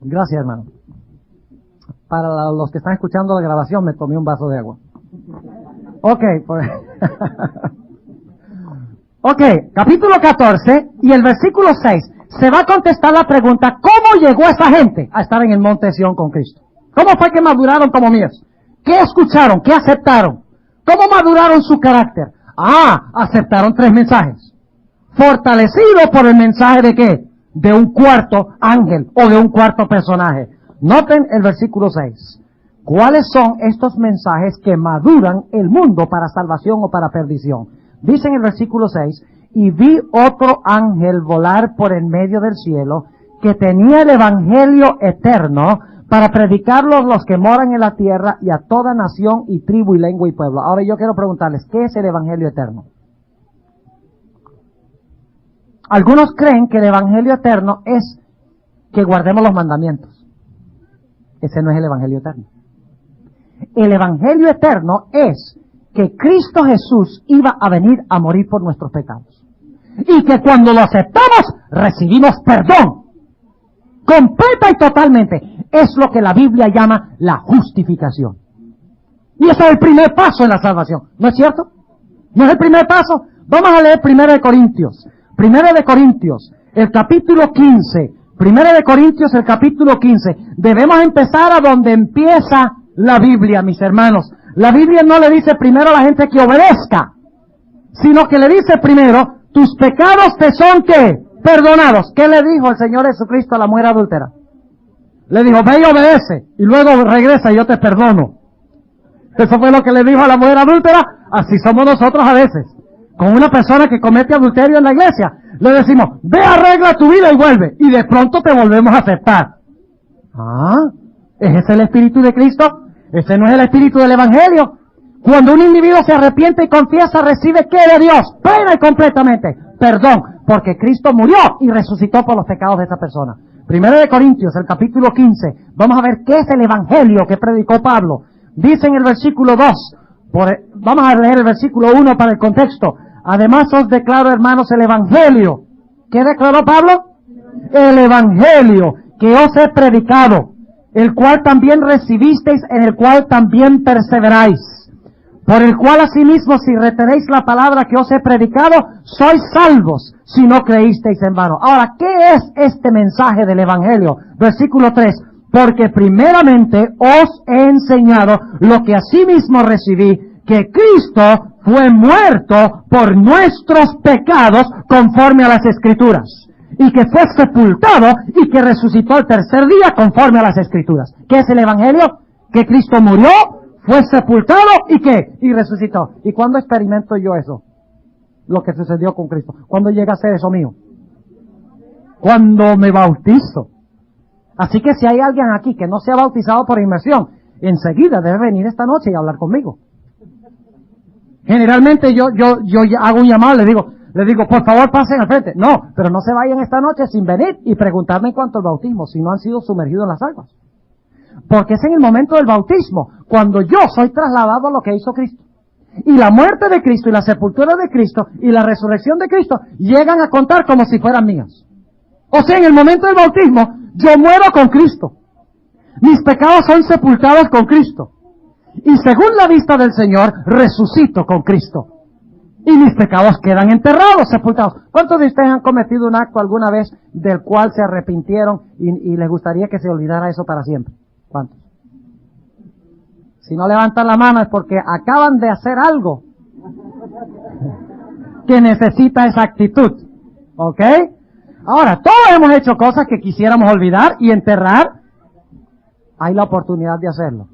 Speaker 1: Gracias, hermano. Para los que están escuchando la grabación, me tomé un vaso de agua. Ok, pues. Ok, capítulo 14 y el versículo 6. Se va a contestar la pregunta, ¿cómo llegó esa gente a estar en el monte de Sión con Cristo? ¿Cómo fue que maduraron como míos? ¿Qué escucharon? ¿Qué aceptaron? ¿Cómo maduraron su carácter? Aceptaron 3 mensajes. Fortalecido por el mensaje de ¿qué? De un 4º ángel o de un 4º personaje. Noten el versículo 6. ¿Cuáles son estos mensajes que maduran el mundo para salvación o para perdición? Dice en el versículo 6, y vi otro ángel volar por en medio del cielo, que tenía el evangelio eterno para predicarlo a los que moran en la tierra y a toda nación y tribu y lengua y pueblo. Ahora yo quiero preguntarles, ¿qué es el evangelio eterno? Algunos creen que el evangelio eterno es que guardemos los mandamientos. Ese no es el evangelio eterno. El evangelio eterno es que Cristo Jesús iba a venir a morir por nuestros pecados. Y que cuando lo aceptamos, recibimos perdón. Completa y totalmente. Es lo que la Biblia llama la justificación. Y ese es el primer paso en la salvación. ¿No es cierto? ¿No es el primer paso? Vamos a leer 1 de Corintios. 1 de Corintios, el capítulo 15. 1 de Corintios, el capítulo 15. Debemos empezar a donde empieza la Biblia, mis hermanos. La Biblia no le dice primero a la gente que obedezca, sino que le dice primero, tus pecados te son ¿qué? Perdonados. ¿Qué le dijo el Señor Jesucristo a la mujer adúltera? Le dijo, ve y obedece, y luego regresa y yo te perdono. Eso fue lo que le dijo a la mujer adúltera. Así somos nosotros a veces. Con una persona que comete adulterio en la iglesia, le decimos, ve, arregla tu vida y vuelve. Y de pronto te volvemos a aceptar. ¿Es ese el Espíritu de Cristo? Ese no es el Espíritu del Evangelio. Cuando un individuo se arrepiente y confiesa, recibe ¿qué de Dios? Plena y completamente. Perdón, porque Cristo murió y resucitó por los pecados de esa persona. 1 de Corintios, el capítulo 15. Vamos a ver qué es el Evangelio que predicó Pablo. Dice en el versículo 2. Vamos a leer el versículo 1 para el contexto. Además os declaro, hermanos, el Evangelio. ¿Qué declaró Pablo? El Evangelio que os he predicado, el cual también recibisteis, en el cual también perseveráis, por el cual asimismo, si retenéis la palabra que os he predicado, sois salvos, si no creísteis en vano. Ahora, ¿qué es este mensaje del Evangelio? Versículo 3, porque primeramente os he enseñado lo que asimismo recibí, que Cristo fue muerto por nuestros pecados conforme a las Escrituras, y que fue sepultado y que resucitó al tercer día conforme a las Escrituras. ¿Qué es el Evangelio? Que Cristo murió, fue sepultado y ¿qué? Y resucitó. ¿Y cuándo experimento yo eso? Lo que sucedió con Cristo. ¿Cuándo llega a ser eso mío? Cuando me bautizo. Así que si hay alguien aquí que no se ha bautizado por inmersión, enseguida debe venir esta noche y hablar conmigo. Generalmente yo hago un llamado, le digo, por favor pasen al frente. No, pero no se vayan esta noche sin venir y preguntarme en cuanto al bautismo, si no han sido sumergidos en las aguas. Porque es en el momento del bautismo, cuando yo soy trasladado a lo que hizo Cristo. Y la muerte de Cristo y la sepultura de Cristo y la resurrección de Cristo llegan a contar como si fueran mías. O sea, en el momento del bautismo, Yo muero con Cristo. Mis pecados son sepultados con Cristo. Y según la vista del Señor, resucito con Cristo. Y mis pecados quedan enterrados, sepultados. ¿Cuántos de ustedes han cometido un acto alguna vez del cual se arrepintieron y les gustaría que se olvidara eso para siempre? ¿Cuántos? Si no levantan la mano es porque acaban de hacer algo que necesita esa actitud. ¿Ok? Ahora, todos hemos hecho cosas que quisiéramos olvidar y enterrar. Hay la oportunidad de hacerlo.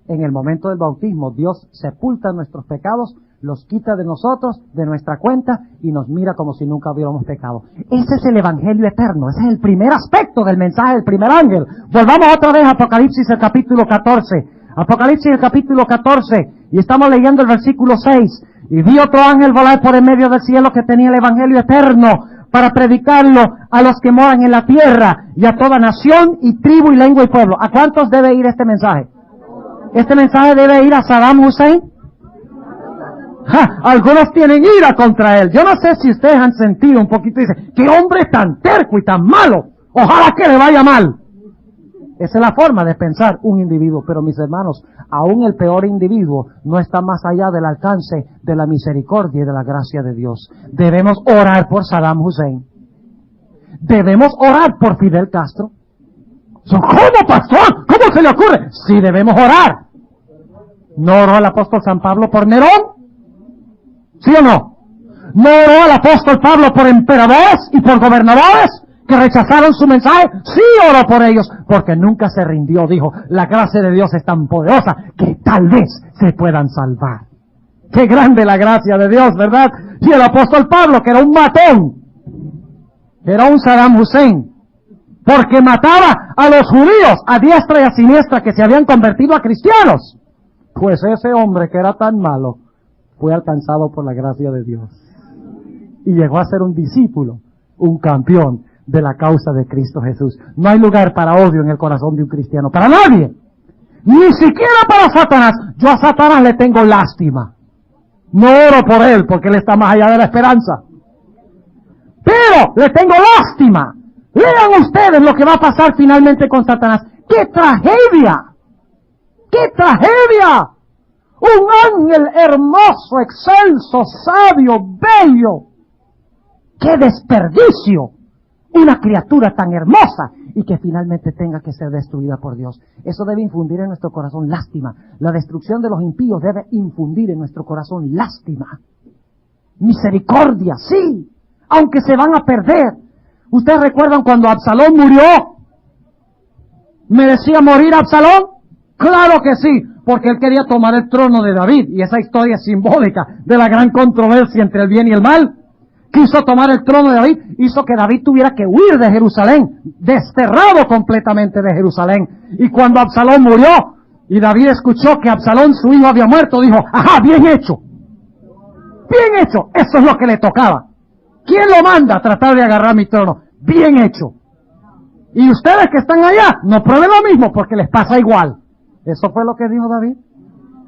Speaker 1: En el momento del bautismo, Dios sepulta nuestros pecados, los quita de nosotros, de nuestra cuenta, y nos mira como si nunca hubiéramos pecado. Ese es el Evangelio eterno. Ese es el primer aspecto del mensaje del primer ángel. Volvamos otra vez a Apocalipsis, el capítulo 14. Apocalipsis, el capítulo 14. Y estamos leyendo el versículo 6. Y vi otro ángel volar por en medio del cielo que tenía el Evangelio eterno para predicarlo a los que moran en la tierra y a toda nación y tribu y lengua y pueblo. ¿A cuántos debe ir este mensaje? Este mensaje debe ir a Saddam Hussein. Algunos tienen ira contra él. Yo no sé si ustedes han sentido un poquito y dicen, ¡qué hombre tan terco y tan malo! ¡Ojalá que le vaya mal! Esa es la forma de pensar un individuo. Pero mis hermanos, aún el peor individuo no está más allá del alcance de la misericordia y de la gracia de Dios. Debemos orar por Saddam Hussein. Debemos orar por Fidel Castro. ¿Cómo, pastor? ¿Cómo se le ocurre? Sí, debemos orar. ¿No oró el apóstol San Pablo por Nerón? ¿Sí o no? ¿No oró el apóstol Pablo por emperadores y por gobernadores que rechazaron su mensaje? Sí oró por ellos, porque nunca se rindió. Dijo, la gracia de Dios es tan poderosa que tal vez se puedan salvar. Qué grande la gracia de Dios, ¿verdad? Y el apóstol Pablo, que era un matón, era un Saddam Hussein, porque mataba a los judíos a diestra y a siniestra que se habían convertido a cristianos. Pues ese hombre que era tan malo fue alcanzado por la gracia de Dios y llegó a ser un discípulo, un campeón de la causa de Cristo Jesús. No hay lugar para odio en el corazón de un cristiano, para nadie, ni siquiera para Satanás. Yo a Satanás le tengo lástima. No oro por él porque él está más allá de la esperanza, pero le tengo lástima. Lean ustedes lo que va a pasar finalmente con Satanás. ¡Qué tragedia! ¡Qué tragedia! Un ángel hermoso, excelso, sabio, bello. ¡Qué desperdicio! Una criatura tan hermosa y que finalmente tenga que ser destruida por Dios. Eso debe infundir en nuestro corazón lástima. La destrucción de los impíos debe infundir en nuestro corazón lástima. Misericordia, sí, aunque se van a perder. ¿Ustedes recuerdan cuando Absalón murió? ¿Merecía morir Absalón? Claro que sí, porque él quería tomar el trono de David, y esa historia es simbólica de la gran controversia entre el bien y el mal. Quiso tomar el trono de David, hizo que David tuviera que huir de Jerusalén, desterrado completamente de Jerusalén. Y cuando Absalón murió, y David escuchó que Absalón, su hijo, había muerto, dijo, ¡ajá, bien hecho! ¡Bien hecho! Eso es lo que le tocaba. ¿Quién lo manda a tratar de agarrar mi trono? Bien hecho. Y ustedes que están allá, no prueben lo mismo porque les pasa igual. Eso fue lo que dijo David.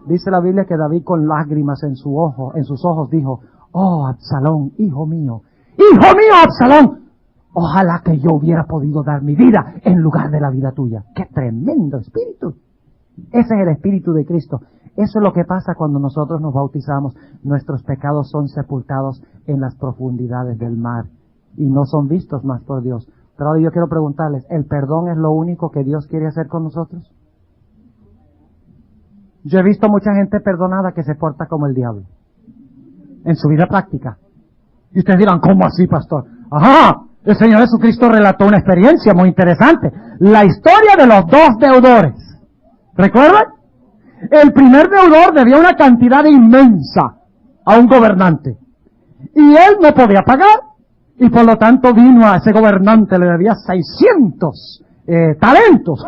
Speaker 1: Dice la Biblia que David con lágrimas en sus ojos dijo, oh Absalón, hijo mío, Absalón, ojalá que yo hubiera podido dar mi vida en lugar de la vida tuya. ¡Qué tremendo espíritu! Ese es el espíritu de Cristo. Eso es lo que pasa cuando nosotros nos bautizamos. Nuestros pecados son sepultados en las profundidades del mar y no son vistos más por Dios. Pero ahora yo quiero preguntarles, ¿el perdón es lo único que Dios quiere hacer con nosotros? Yo he visto mucha gente perdonada que se porta como el diablo en su vida práctica. Y ustedes dirán, ¿cómo así, pastor? Ajá, el Señor Jesucristo relató una experiencia muy interesante. La historia de los dos deudores. ¿Recuerdan? El primer deudor debía una cantidad inmensa a un gobernante. Y él no podía pagar. Y por lo tanto vino a ese gobernante, le debía 600 talentos.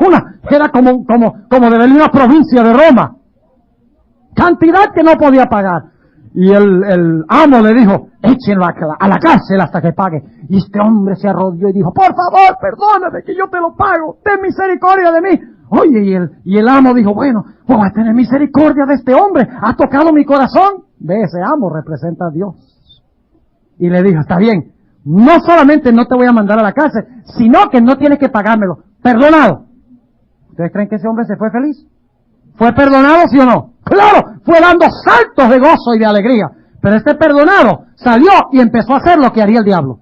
Speaker 1: Era como deberle una provincia de Roma. Cantidad que no podía pagar. Y el amo le dijo, échenlo a la cárcel hasta que pague. Y este hombre se arrodilló y dijo, por favor, perdóname que yo te lo pago. Ten misericordia de mí. Oye, y el amo dijo, bueno, voy a tener misericordia de este hombre. Ha tocado mi corazón. Ve, ese amo representa a Dios. Y le dijo, está bien, no solamente no te voy a mandar a la cárcel, sino que no tienes que pagármelo. Perdonado. ¿Ustedes creen que ese hombre se fue feliz? ¿Fue perdonado, sí o no? Claro, fue dando saltos de gozo y de alegría. Pero este perdonado salió y empezó a hacer lo que haría el diablo.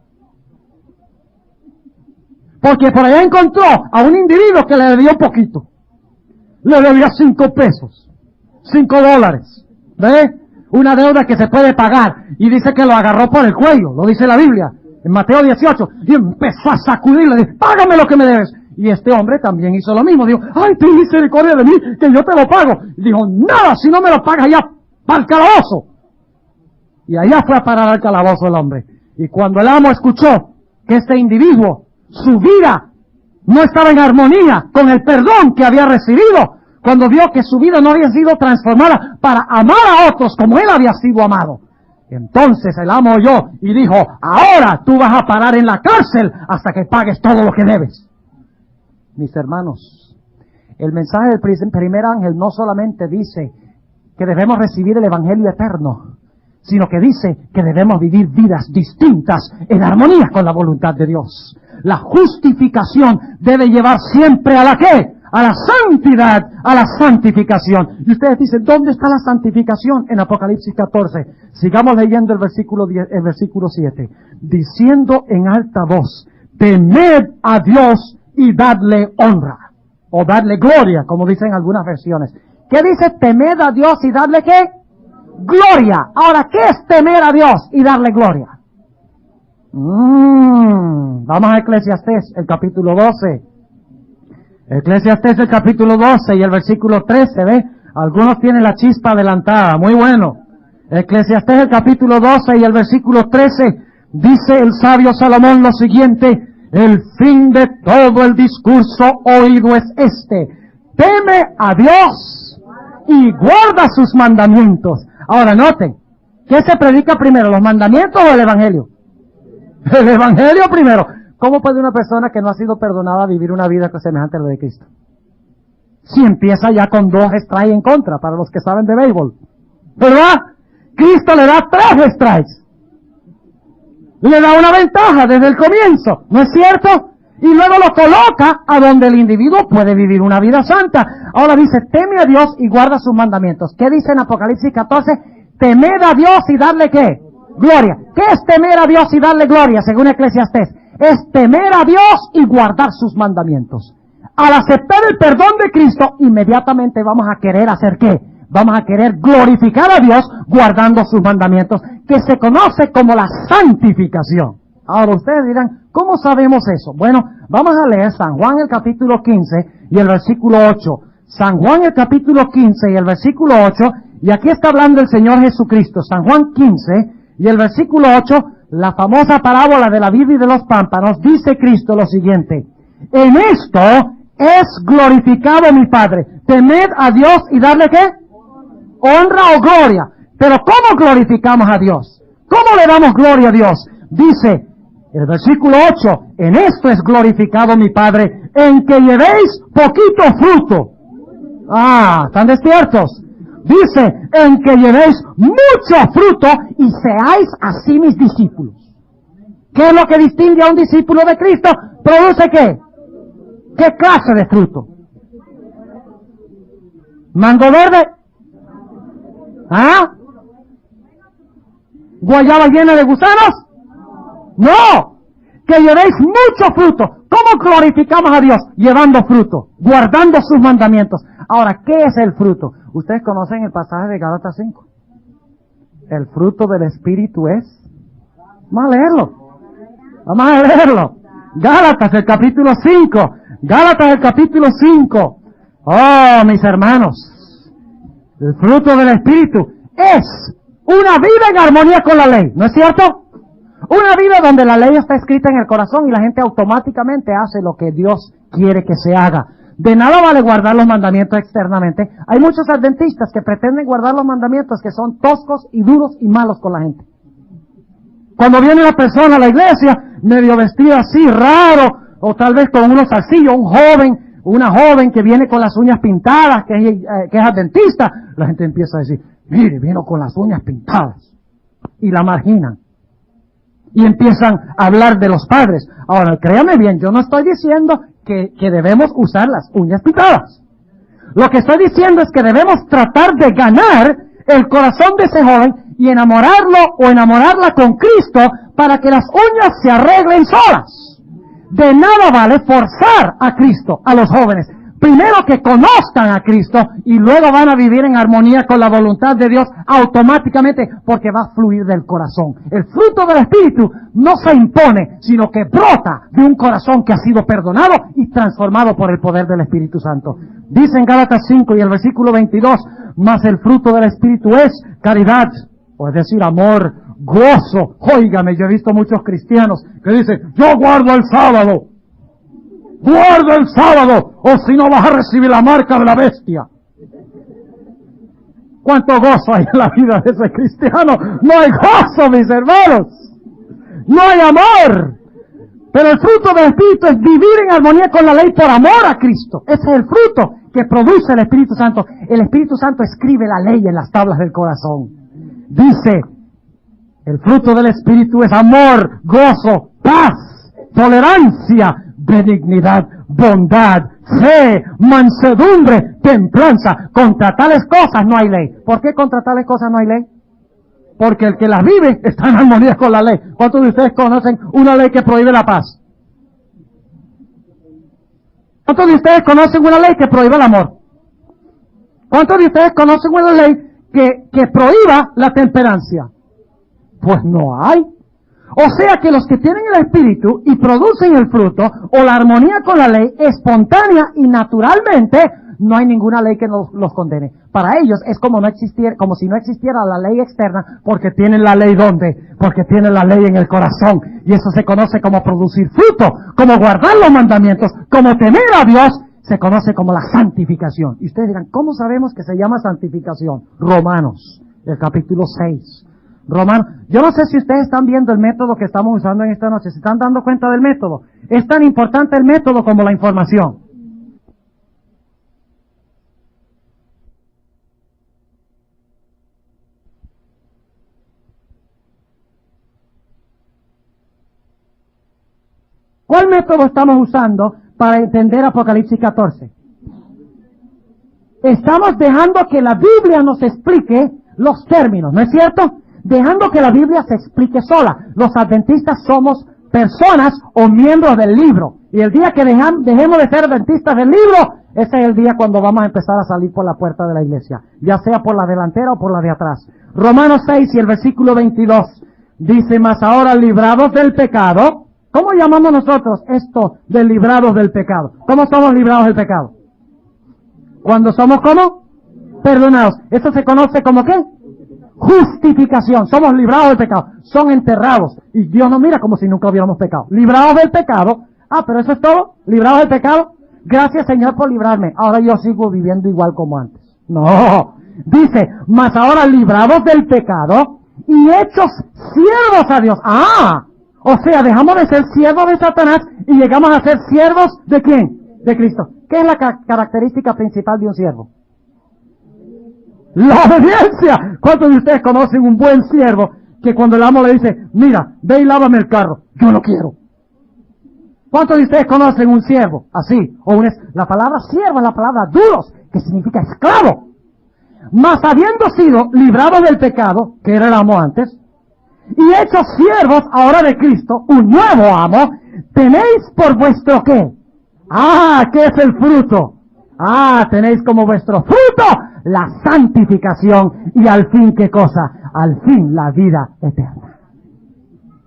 Speaker 1: Porque por allá encontró a un individuo que le debía un poquito. Le debía 5 pesos, $5. ¿Ve? Una deuda que se puede pagar. Y dice que lo agarró por el cuello, lo dice la Biblia, en Mateo 18. Y empezó a sacudirle, dice, págame lo que me debes. Y este hombre también hizo lo mismo. Dijo, ay, ten misericordia de mí, que yo te lo pago. Y dijo, nada, si no me lo pagas allá, para el calabozo. Y allá fue a parar al calabozo el hombre. Y cuando el amo escuchó que este individuo, su vida no estaba en armonía con el perdón que había recibido, cuando vio que su vida no había sido transformada para amar a otros como él había sido amado, entonces el amo oyó y dijo, ahora tú vas a parar en la cárcel hasta que pagues todo lo que debes. Mis hermanos, el mensaje del primer ángel no solamente dice que debemos recibir el evangelio eterno, sino que dice que debemos vivir vidas distintas en armonía con la voluntad de Dios. La justificación debe llevar siempre a la ¿qué? A la santidad, a la santificación. Y ustedes dicen, ¿dónde está la santificación? En Apocalipsis 14. Sigamos leyendo el versículo 7. Diciendo en alta voz, temed a Dios y dadle honra. O dadle gloria, como dicen algunas versiones. ¿Qué dice temed a Dios y darle qué? Gloria. Ahora, ¿qué es temer a Dios y darle gloria? Vamos a Eclesiastés, el capítulo 12. Eclesiastés, el capítulo 12 y el versículo 13, ¿ve? Algunos tienen la chispa adelantada, muy bueno. Eclesiastés, el capítulo 12 y el versículo 13, dice el sabio Salomón lo siguiente, el fin de todo el discurso oído es este, teme a Dios y guarda sus mandamientos. Ahora noten, ¿qué se predica primero, los mandamientos o el evangelio? El evangelio primero. ¿Cómo puede una persona que no ha sido perdonada vivir una vida semejante a la de Cristo? Si empieza ya con 2 strikes en contra, para los que saben de béisbol. ¿Verdad? Cristo le da 3 strikes. Le da una ventaja desde el comienzo, ¿no es cierto? Y luego lo coloca a donde el individuo puede vivir una vida santa. Ahora dice, teme a Dios y guarda sus mandamientos. ¿Qué dice en Apocalipsis 14? Temed a Dios y darle ¿qué? Gloria. ¿Qué es temer a Dios y darle gloria, según Eclesiastés? Es temer a Dios y guardar sus mandamientos. Al aceptar el perdón de Cristo, inmediatamente vamos a querer hacer ¿qué? Vamos a querer glorificar a Dios guardando sus mandamientos, que se conoce como la santificación. Ahora ustedes dirán, ¿cómo sabemos eso? Bueno, vamos a leer San Juan el capítulo 15 y el versículo 8. San Juan el capítulo 15 y el versículo 8, y aquí está hablando el Señor Jesucristo. San Juan 15 y el versículo 8, la famosa parábola de la vid y de los pámpanos, dice Cristo lo siguiente, en esto es glorificado mi Padre, temed a Dios y darle ¿qué? Honra o gloria. Pero ¿cómo glorificamos a Dios? ¿Cómo le damos gloria a Dios? Dice el versículo 8, en esto es glorificado mi Padre, en que llevéis poquito fruto. ¿Están despiertos? Dice, en que llevéis mucho fruto y seáis así mis discípulos. ¿Qué es lo que distingue a un discípulo de Cristo? ¿Produce qué? ¿Qué clase de fruto? ¿Mango verde? ¿Guayaba llena de gusanos? No. Que llevéis mucho fruto. ¿Cómo glorificamos a Dios? Llevando fruto, guardando sus mandamientos. Ahora, ¿qué es el fruto? Ustedes conocen el pasaje de Gálatas 5. El fruto del Espíritu es... Vamos a leerlo. Gálatas, el capítulo 5. Gálatas, el capítulo 5. Oh, mis hermanos. El fruto del Espíritu es una vida en armonía con la ley. ¿No es cierto? Una vida donde la ley está escrita en el corazón y la gente automáticamente hace lo que Dios quiere que se haga. De nada vale guardar los mandamientos externamente. Hay muchos adventistas que pretenden guardar los mandamientos que son toscos y duros y malos con la gente. Cuando viene una persona a la iglesia, medio vestida así, raro, o tal vez con unos zarcillos, una joven que viene con las uñas pintadas, que es adventista, la gente empieza a decir, mire, vino con las uñas pintadas. Y la marginan. Y empiezan a hablar de los padres. Ahora, créame bien, yo no estoy diciendo que debemos usar las uñas pintadas. Lo que estoy diciendo es que debemos tratar de ganar el corazón de ese joven y enamorarlo o enamorarla con Cristo para que las uñas se arreglen solas. De nada vale forzar a Cristo a los jóvenes. Primero que conozcan a Cristo y luego van a vivir en armonía con la voluntad de Dios automáticamente porque va a fluir del corazón. El fruto del Espíritu no se impone, sino que brota de un corazón que ha sido perdonado y transformado por el poder del Espíritu Santo. Dice en Gálatas 5 y el versículo 22, mas el fruto del Espíritu es caridad, o es decir, amor, gozo. Óigame, yo he visto muchos cristianos que dicen, yo guardo el sábado. Guarda el sábado, o si no vas a recibir la marca de la bestia. ¿Cuánto gozo hay en la vida de ese cristiano? No hay gozo, mis hermanos. No hay amor. Pero el fruto del Espíritu es vivir en armonía con la ley por amor a Cristo. Ese es el fruto que produce el Espíritu Santo. El Espíritu Santo escribe la ley en las tablas del corazón. Dice, el fruto del Espíritu es amor, gozo, paz, tolerancia, benignidad, bondad, fe, mansedumbre, templanza. Contra tales cosas no hay ley. ¿Por qué contra tales cosas no hay ley? Porque el que las vive está en armonía con la ley. ¿Cuántos de ustedes conocen una ley que prohíbe la paz? ¿Cuántos de ustedes conocen una ley que prohíbe el amor? ¿Cuántos de ustedes conocen una ley que prohíba la temperancia? Pues no hay. O sea que los que tienen el Espíritu y producen el fruto, o la armonía con la ley, espontánea y naturalmente, no hay ninguna ley que los condene. Para ellos es como si no existiera la ley externa, porque tienen la ley ¿dónde? Porque tienen la ley en el corazón. Y eso se conoce como producir fruto, como guardar los mandamientos, como temer a Dios, se conoce como la santificación. Y ustedes dirán, ¿cómo sabemos que se llama santificación? Romanos, el capítulo 6. Romanos, yo no sé si ustedes están viendo el método que estamos usando en esta noche, ¿se están dando cuenta del método? Es tan importante el método como la información. ¿Cuál método estamos usando para entender Apocalipsis 14? Estamos dejando que la Biblia nos explique los términos, ¿no es cierto? Dejando que la Biblia se explique sola. Los adventistas somos personas o miembros del libro. Y el día que dejemos de ser adventistas del libro, ese es el día cuando vamos a empezar a salir por la puerta de la iglesia. Ya sea por la delantera o por la de atrás. Romanos 6 y el versículo 22 dice, mas ahora librados del pecado. ¿Cómo llamamos nosotros esto de librados del pecado? ¿Cómo somos librados del pecado? Cuando somos ¿cómo? Perdonados. Eso se conoce como ¿qué? Justificación. Somos librados del pecado. Son enterrados. Y Dios nos mira como si nunca hubiéramos pecado. Librados del pecado. Ah, pero eso es todo. Librados del pecado. Gracias, Señor, por librarme. Ahora yo sigo viviendo igual como antes. No. Dice, mas ahora librados del pecado y hechos siervos a Dios. Ah. O sea, dejamos de ser siervos de Satanás y llegamos a ser siervos ¿de quién? De Cristo. ¿Qué es la característica principal de un siervo? La obediencia. ¿Cuántos de ustedes conocen un buen siervo que cuando el amo le dice, mira, ve y lávame el carro? Yo no quiero. ¿Cuántos de ustedes conocen un siervo así? La palabra siervo es la palabra duros, que significa esclavo. Mas habiendo sido librados del pecado, que era el amo antes, y hechos siervos ahora de Cristo, un nuevo amo, tenéis por vuestro ¿qué? Ah, ¿qué es el fruto? Ah, tenéis como vuestro fruto la santificación y al fin ¿qué cosa? Al fin la vida eterna.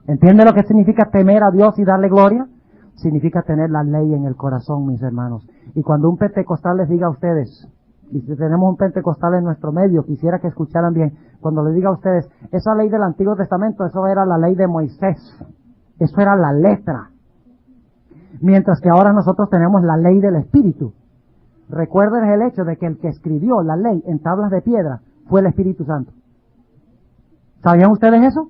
Speaker 1: ¿Entiende lo que significa temer a Dios y darle gloria? Significa tener la ley en el corazón, mis hermanos. Y cuando un pentecostal les diga a ustedes, y si tenemos un pentecostal en nuestro medio, quisiera que escucharan bien, cuando les diga a ustedes, esa ley del Antiguo Testamento, eso era la ley de Moisés, eso era la letra. Mientras que ahora nosotros tenemos la ley del Espíritu. Recuerden el hecho de que el que escribió la ley en tablas de piedra fue el Espíritu Santo. ¿Sabían ustedes eso?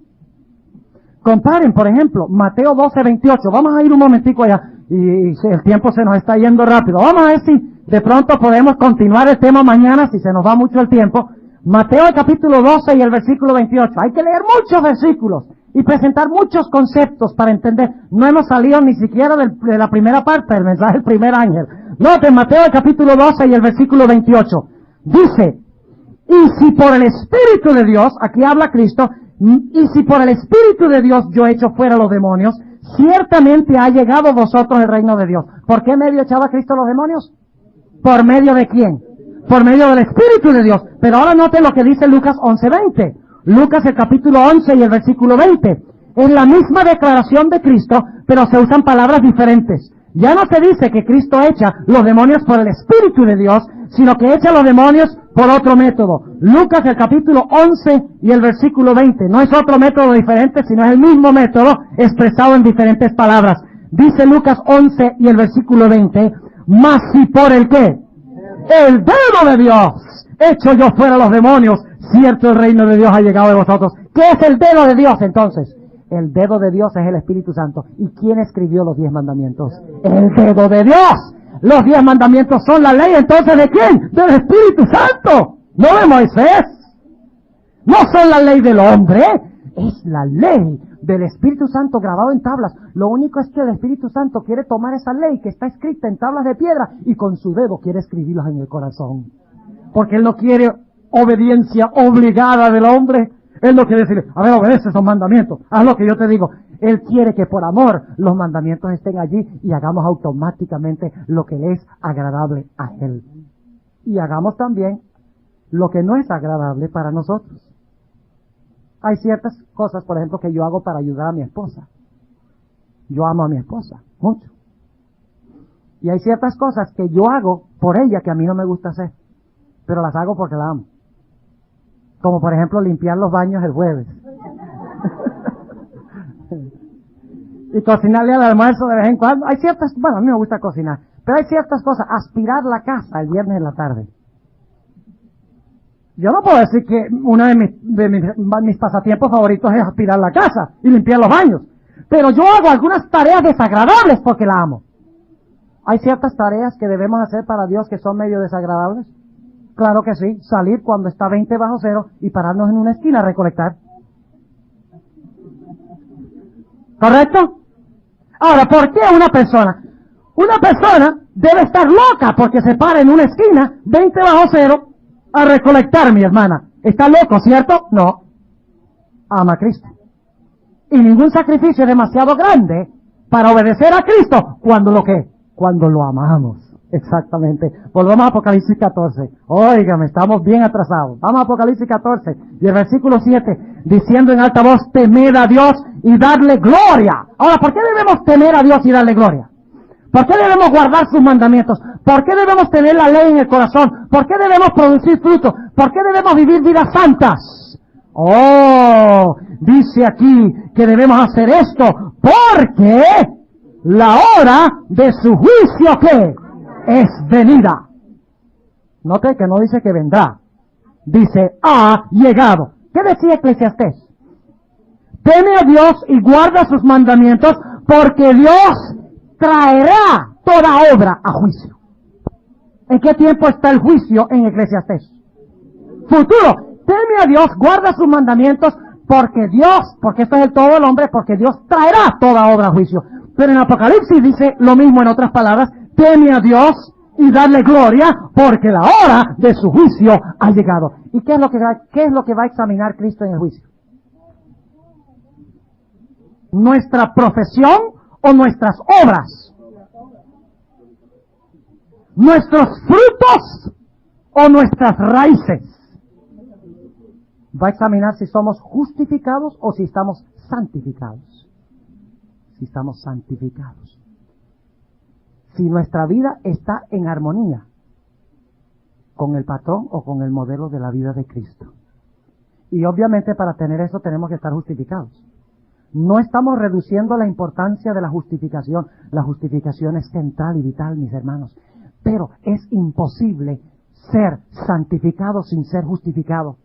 Speaker 1: Comparen, por ejemplo, Mateo 12:28. Vamos a ir un momentico allá. Y el tiempo se nos está yendo rápido. Vamos a ver si de pronto podemos continuar el tema mañana, si se nos va mucho el tiempo. Mateo el capítulo 12 y el versículo 28. Hay que leer muchos versículos y presentar muchos conceptos para entender. No hemos salido ni siquiera de la primera parte del mensaje del primer ángel. Noten Mateo el capítulo 12 y el versículo 28. Dice, y si por el Espíritu de Dios, aquí habla Cristo, y si por el Espíritu de Dios yo echo fuera los demonios, ciertamente ha llegado a vosotros el reino de Dios. ¿Por qué medio echaba Cristo los demonios? ¿Por medio de quién? Por medio del Espíritu de Dios. Pero ahora noten lo que dice Lucas 11:20. Lucas el capítulo 11 y el versículo 20. Es la misma declaración de Cristo, pero se usan palabras diferentes. Ya no se dice que Cristo echa los demonios por el Espíritu de Dios, sino que echa los demonios por otro método. Lucas el capítulo 11 y el versículo 20. No es otro método diferente, sino es el mismo método expresado en diferentes palabras. Dice Lucas 11 y el versículo 20, mas si por el ¿qué? El dedo de Dios echo yo fuera los demonios, cierto el reino de Dios ha llegado de vosotros. ¿Qué es el dedo de Dios entonces? El dedo de Dios es el Espíritu Santo. ¿Y quién escribió los 10 mandamientos? El dedo de Dios. Los 10 mandamientos son la ley, entonces ¿de quién? Del Espíritu Santo. No de Moisés. No son la ley del hombre. Es la ley del Espíritu Santo grabado en tablas. Lo único es que el Espíritu Santo quiere tomar esa ley que está escrita en tablas de piedra y con su dedo quiere escribirlas en el corazón. Porque Él no quiere obediencia obligada del hombre. Él no quiere decirle, a ver, obedece esos mandamientos, haz lo que yo te digo. Él quiere que por amor los mandamientos estén allí y hagamos automáticamente lo que le es agradable a Él. Y hagamos también lo que no es agradable para nosotros. Hay ciertas cosas, por ejemplo, que yo hago para ayudar a mi esposa. Yo amo a mi esposa, mucho. Y hay ciertas cosas que yo hago por ella que a mí no me gusta hacer, pero las hago porque la amo. Como por ejemplo limpiar los baños el jueves. Y cocinarle al almuerzo de vez en cuando. Hay ciertas, bueno, a mí me gusta cocinar, pero hay ciertas cosas. Aspirar la casa el viernes en la tarde. Yo no puedo decir que uno de mis pasatiempos favoritos es aspirar la casa y limpiar los baños. Pero yo hago algunas tareas desagradables porque la amo. ¿Hay ciertas tareas que debemos hacer para Dios que son medio desagradables? Claro que sí, salir cuando está 20 bajo cero y pararnos en una esquina a recolectar. ¿Correcto? Ahora, ¿por qué una persona? Una persona debe estar loca porque se para en una esquina 20 bajo cero a recolectar, mi hermana. ¿Está loco, cierto? No. Ama a Cristo. Y ningún sacrificio es demasiado grande para obedecer a Cristo cuando lo que, cuando lo amamos. Exactamente. Volvamos a Apocalipsis 14. Óigame, estamos bien atrasados. Vamos a Apocalipsis 14 y el versículo 7, diciendo en alta voz, temed a Dios y darle gloria. Ahora, ¿por qué debemos temer a Dios y darle gloria? ¿Por qué debemos guardar sus mandamientos? ¿Por qué debemos tener la ley en el corazón? ¿Por qué debemos producir fruto? ¿Por qué debemos vivir vidas santas? Oh, dice aquí que debemos hacer esto porque la hora de su juicio, ¿qué? Es venida. Note que no dice que vendrá. Dice, ha llegado. ¿Qué decía Eclesiastés? Teme a Dios y guarda sus mandamientos, porque Dios traerá toda obra a juicio. ¿En qué tiempo está el juicio en Eclesiastés? Futuro. Teme a Dios, guarda sus mandamientos, porque Dios, porque esto es el todo del hombre, porque Dios traerá toda obra a juicio. Pero en Apocalipsis dice lo mismo en otras palabras, teme a Dios y darle gloria, porque la hora de su juicio ha llegado. ¿Y qué es lo que va a examinar Cristo en el juicio? ¿Nuestra profesión o nuestras obras? ¿Nuestros frutos o nuestras raíces? Va a examinar si somos justificados o si estamos santificados. Si estamos santificados. Si nuestra vida está en armonía con el patrón o con el modelo de la vida de Cristo. Y obviamente para tener eso tenemos que estar justificados. No estamos reduciendo la importancia de la justificación. La justificación es central y vital, mis hermanos. Pero es imposible ser santificado sin ser justificado.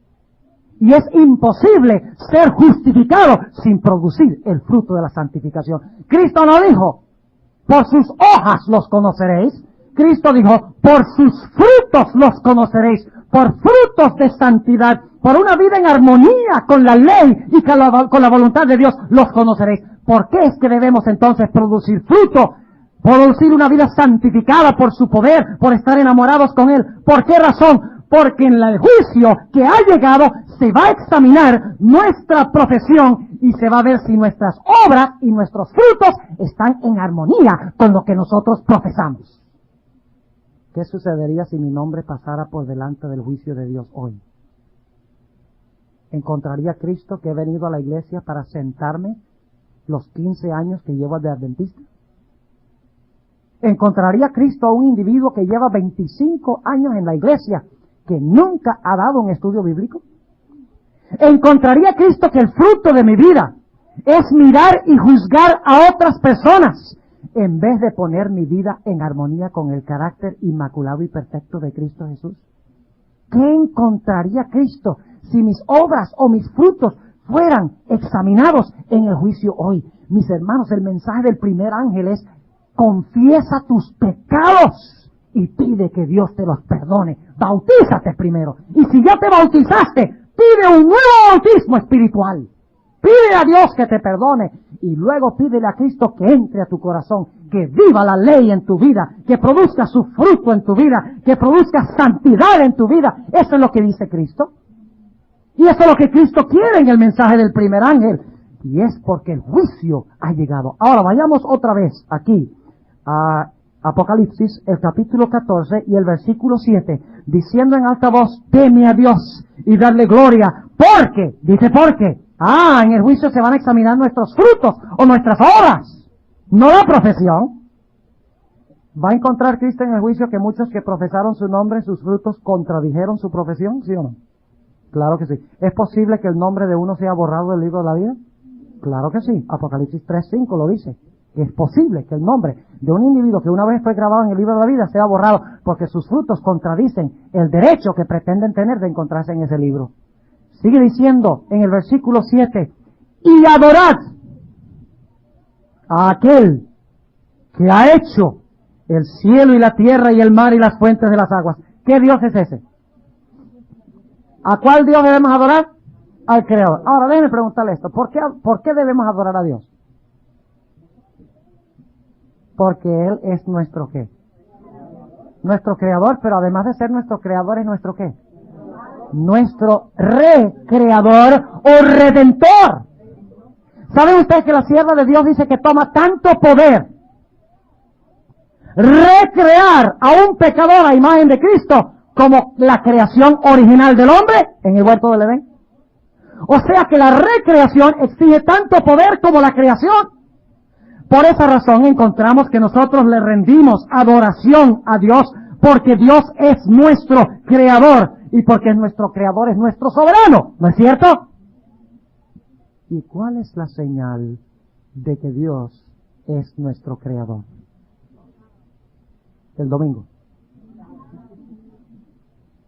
Speaker 1: Y es imposible ser justificado sin producir el fruto de la santificación. Cristo no dijo, por sus hojas los conoceréis. Cristo dijo, por sus frutos los conoceréis. Por frutos de santidad por una vida en armonía con la ley y con la voluntad de Dios, los conoceréis. ¿Por qué es que debemos entonces producir fruto? Producir una vida santificada por su poder, por estar enamorados con Él. ¿Por qué razón? Porque en el juicio que ha llegado se va a examinar nuestra profesión y se va a ver si nuestras obras y nuestros frutos están en armonía con lo que nosotros profesamos. ¿Qué sucedería si mi nombre pasara por delante del juicio de Dios hoy? ¿Encontraría a Cristo que he venido a la iglesia para sentarme los 15 años que llevo de adventista? ¿Encontraría a Cristo a un individuo que lleva 25 años en la iglesia, que nunca ha dado un estudio bíblico? ¿Encontraría a Cristo que el fruto de mi vida es mirar y juzgar a otras personas en vez de poner mi vida en armonía con el carácter inmaculado y perfecto de Cristo Jesús? ¿Qué encontraría Cristo si mis obras o mis frutos fueran examinados en el juicio hoy? Mis hermanos, el mensaje del primer ángel es: confiesa tus pecados y pide que Dios te los perdone. Bautízate primero. Y si ya te bautizaste, pide un nuevo bautismo espiritual. Pide a Dios que te perdone y luego pídele a Cristo que entre a tu corazón, que viva la ley en tu vida, que produzca su fruto en tu vida, que produzca santidad en tu vida. Eso es lo que dice Cristo. Y eso es lo que Cristo quiere en el mensaje del primer ángel. Y es porque el juicio ha llegado. Ahora vayamos otra vez aquí a Apocalipsis, el capítulo 14 y el versículo 7, diciendo en alta voz: teme a Dios y darle gloria, porque, dice porque, en el juicio se van a examinar nuestros frutos o nuestras obras, no la profesión. ¿Va a encontrar Cristo en el juicio que muchos que profesaron su nombre, sus frutos, contradijeron su profesión? ¿Sí o no? Claro que sí. ¿Es posible que el nombre de uno sea borrado del libro de la vida? Claro que sí. Apocalipsis 3:5 lo dice. Es posible que el nombre de un individuo que una vez fue grabado en el libro de la vida sea borrado porque sus frutos contradicen el derecho que pretenden tener de encontrarse en ese libro. Sigue diciendo en el versículo 7: y adorad a aquel que ha hecho el cielo y la tierra y el mar y las fuentes de las aguas. ¿Qué Dios es ese? ¿A cuál Dios debemos adorar? Al Creador. Ahora déjenme preguntarle esto: ¿por qué debemos adorar a Dios? Porque Él es nuestro ¿qué? Nuestro Creador, pero además de ser nuestro Creador, ¿es nuestro qué? Nuestro recreador o redentor. ¿Saben ustedes que la sierva de Dios dice que toma tanto poder recrear a un pecador a imagen de Cristo como la creación original del hombre en el huerto del Edén? O sea que la recreación exige tanto poder como la creación. Por esa razón encontramos que nosotros le rendimos adoración a Dios, porque Dios es nuestro creador y porque es nuestro creador, es nuestro soberano, ¿no es cierto? ¿Y cuál es la señal de que Dios es nuestro creador? El domingo.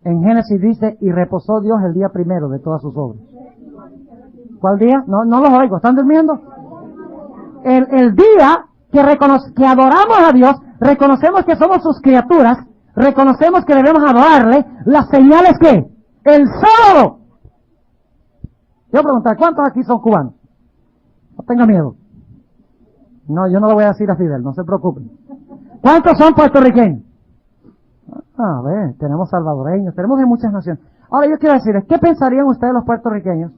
Speaker 1: En Génesis dice: y reposó Dios el día primero de todas sus obras. ¿Cuál día? No los oigo, ¿están durmiendo? El día que adoramos a Dios, reconocemos que somos sus criaturas, reconocemos que debemos adorarle. La señal es ¿qué? El sábado. Yo preguntar, ¿cuántos aquí son cubanos? No tenga miedo. No, yo no lo voy a decir a Fidel, no se preocupen. ¿Cuántos son puertorriqueños? A ver, tenemos salvadoreños, tenemos de muchas naciones. Ahora yo quiero decirles, ¿qué pensarían ustedes los puertorriqueños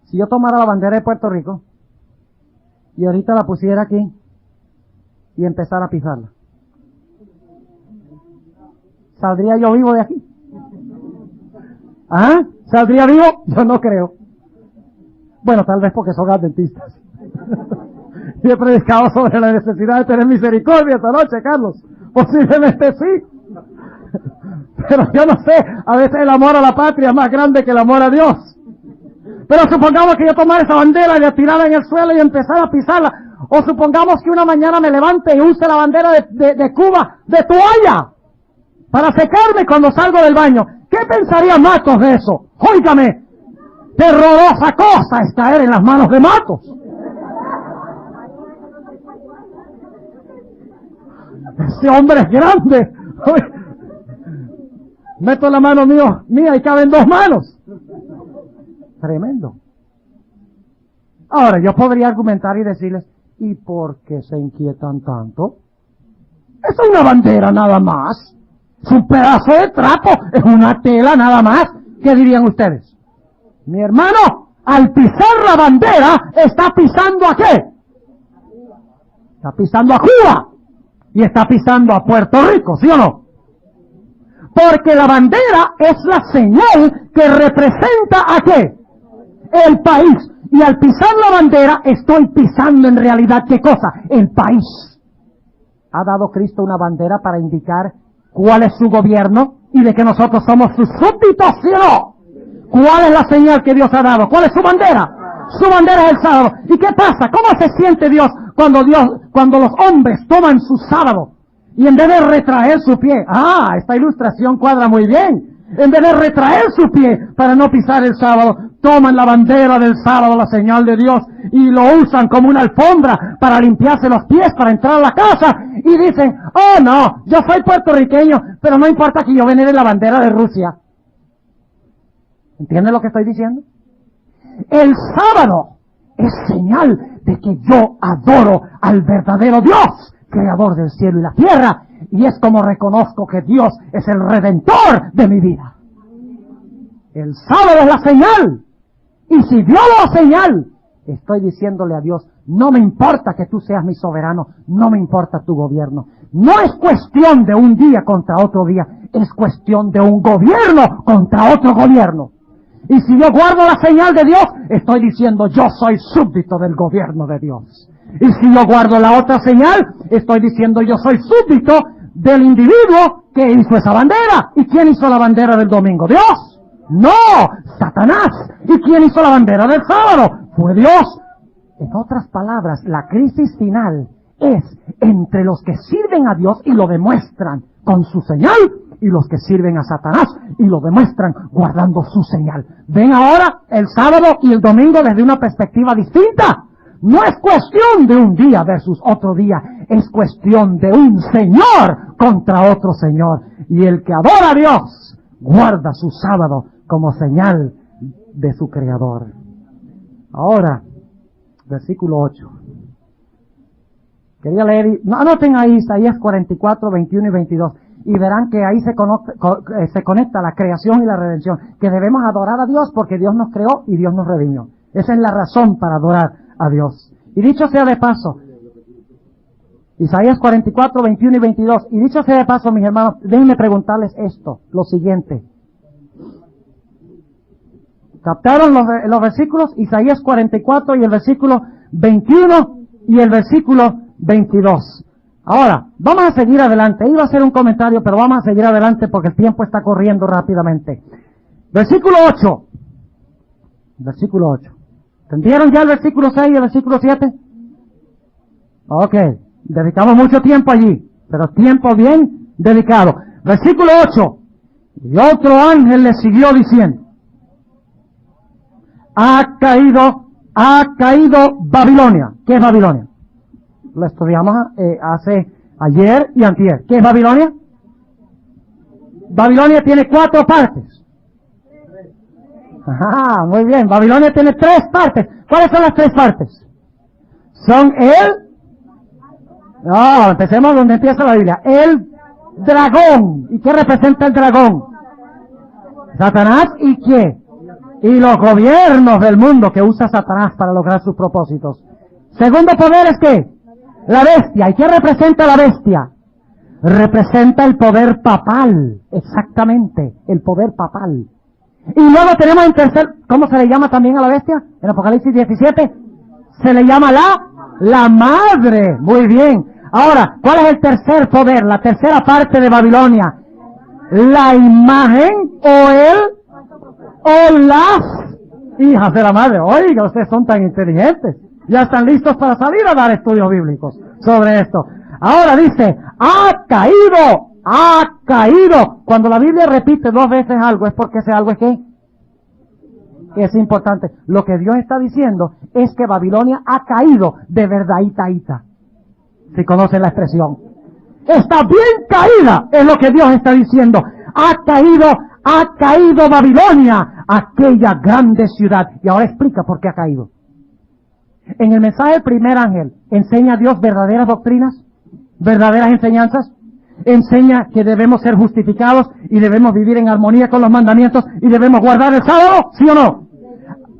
Speaker 1: si yo tomara la bandera de Puerto Rico y ahorita la pusiera aquí y empezara a pisarla? ¿Saldría yo vivo de aquí? ¿Saldría vivo? Yo no creo. Bueno, tal vez porque son adventistas. Y he predicado sobre la necesidad de tener misericordia esta noche, Carlos. Posiblemente sí. Pero yo no sé, a veces el amor a la patria es más grande que el amor a Dios. Pero supongamos que yo tomara esa bandera y la tirara en el suelo y empezara a pisarla. O supongamos que una mañana me levante y use la bandera de Cuba de toalla para secarme cuando salgo del baño. ¿Qué pensaría Matos de eso? Óigame, terrorosa cosa es caer en las manos de Matos. Ese hombre es grande. Meto la mano mía y caben 2 manos. Tremendo. Ahora, yo podría argumentar y decirles, ¿y por qué se inquietan tanto? Es una bandera nada más. Es un pedazo de trapo. Es una tela nada más. ¿Qué dirían ustedes? Mi hermano, al pisar la bandera, está pisando ¿a qué? Está pisando a Cuba. Y está pisando a Puerto Rico, ¿sí o no? Porque la bandera es la señal que representa ¿a qué? El país. Y al pisar la bandera, estoy pisando en realidad ¿qué cosa? El país. ¿Ha dado Cristo una bandera para indicar cuál es su gobierno y de que nosotros somos sus súbditos, ¿sí o no? ¿Cuál es la señal que Dios ha dado? ¿Cuál es su bandera? Su bandera es el sábado. ¿Y qué pasa? ¿Cómo se siente Dios cuando los hombres toman su sábado y en vez de retraer su pie? Esta ilustración cuadra muy bien. En vez de retraer su pie para no pisar el sábado, toman la bandera del sábado, la señal de Dios, y lo usan como una alfombra para limpiarse los pies, para entrar a la casa, y dicen, oh no, yo soy puertorriqueño, pero no importa que yo venere la bandera de Rusia. ¿Entienden lo que estoy diciendo? El sábado es señal de que yo adoro al verdadero Dios, creador del cielo y la tierra, y es como reconozco que Dios es el redentor de mi vida. El sábado es la señal. Y si Dios lo señal, estoy diciéndole a Dios, no me importa que tú seas mi soberano, no me importa tu gobierno. No es cuestión de un día contra otro día, es cuestión de un gobierno contra otro gobierno. Y si yo guardo la señal de Dios, estoy diciendo yo soy súbdito del gobierno de Dios. Y si yo guardo la otra señal, estoy diciendo yo soy súbdito del individuo que hizo esa bandera. ¿Y quién hizo la bandera del domingo? ¿Dios? No, Satanás. ¿Y quién hizo la bandera del sábado? Fue Dios. En otras palabras, la crisis final es entre los que sirven a Dios y lo demuestran con su señal y los que sirven a Satanás y lo demuestran guardando su señal. ¿Ven ahora el sábado y el domingo desde una perspectiva distinta? No es cuestión de un día versus otro día, es cuestión de un señor contra otro señor. Y el que adora a Dios guarda su sábado como señal de su creador. Ahora, versículo 8. Quería leer, no, anoten ahí Isaías 44, 21 y 22. Y verán que ahí se conecta la creación y la redención. Que debemos adorar a Dios porque Dios nos creó y Dios nos redimió. Esa es la razón para adorar a Dios. Y dicho sea de paso, Isaías 44, 21 y 22. Y dicho sea de paso, mis hermanos, déjenme preguntarles esto, lo siguiente. ¿Captaron los versículos? Isaías 44 y el versículo 21 y el versículo 22. Ahora, vamos a seguir adelante. Iba a hacer un comentario, pero vamos a seguir adelante porque el tiempo está corriendo rápidamente. Versículo 8. Versículo 8. ¿Entendieron ya el versículo 6 y el versículo 7? Ok. Dedicamos mucho tiempo allí, pero tiempo bien dedicado. Versículo 8. Y otro ángel le siguió diciendo, ha caído Babilonia. ¿Qué es Babilonia? Lo estudiamos hace ayer y antier. ¿Qué es Babilonia? Babilonia tiene 4 partes. Ajá, muy bien. Babilonia tiene 3 partes. ¿Cuáles son las 3 partes? Son no, empecemos donde empieza la Biblia. El dragón. ¿Y qué representa el dragón? Satanás y ¿qué? Y los gobiernos del mundo que usa Satanás para lograr sus propósitos. Segundo poder es ¿qué? La bestia. ¿Y qué representa la bestia? Representa el poder papal. Exactamente, el poder papal. Y luego tenemos en tercer, ¿cómo se le llama también a la bestia? En Apocalipsis 17, se le llama la madre. Muy bien. Ahora, ¿cuál es el tercer poder? La tercera parte de Babilonia. La imagen o las hijas de la madre. Oiga, ustedes son tan inteligentes. Ya están listos para salir a dar estudios bíblicos sobre esto. Ahora dice, ha caído. Cuando la Biblia repite 2 veces algo, es porque ese algo es ¿qué? Es importante. Lo que Dios está diciendo es que Babilonia ha caído de verdadita. Si conocen la expresión. Está bien caída, es lo que Dios está diciendo. ha caído Babilonia, aquella grande ciudad. Y ahora explica por qué ha caído. En el mensaje del primer ángel, ¿enseña Dios verdaderas doctrinas? ¿Verdaderas enseñanzas? Enseña que debemos ser justificados y debemos vivir en armonía con los mandamientos y debemos guardar el sábado, ¿sí o no?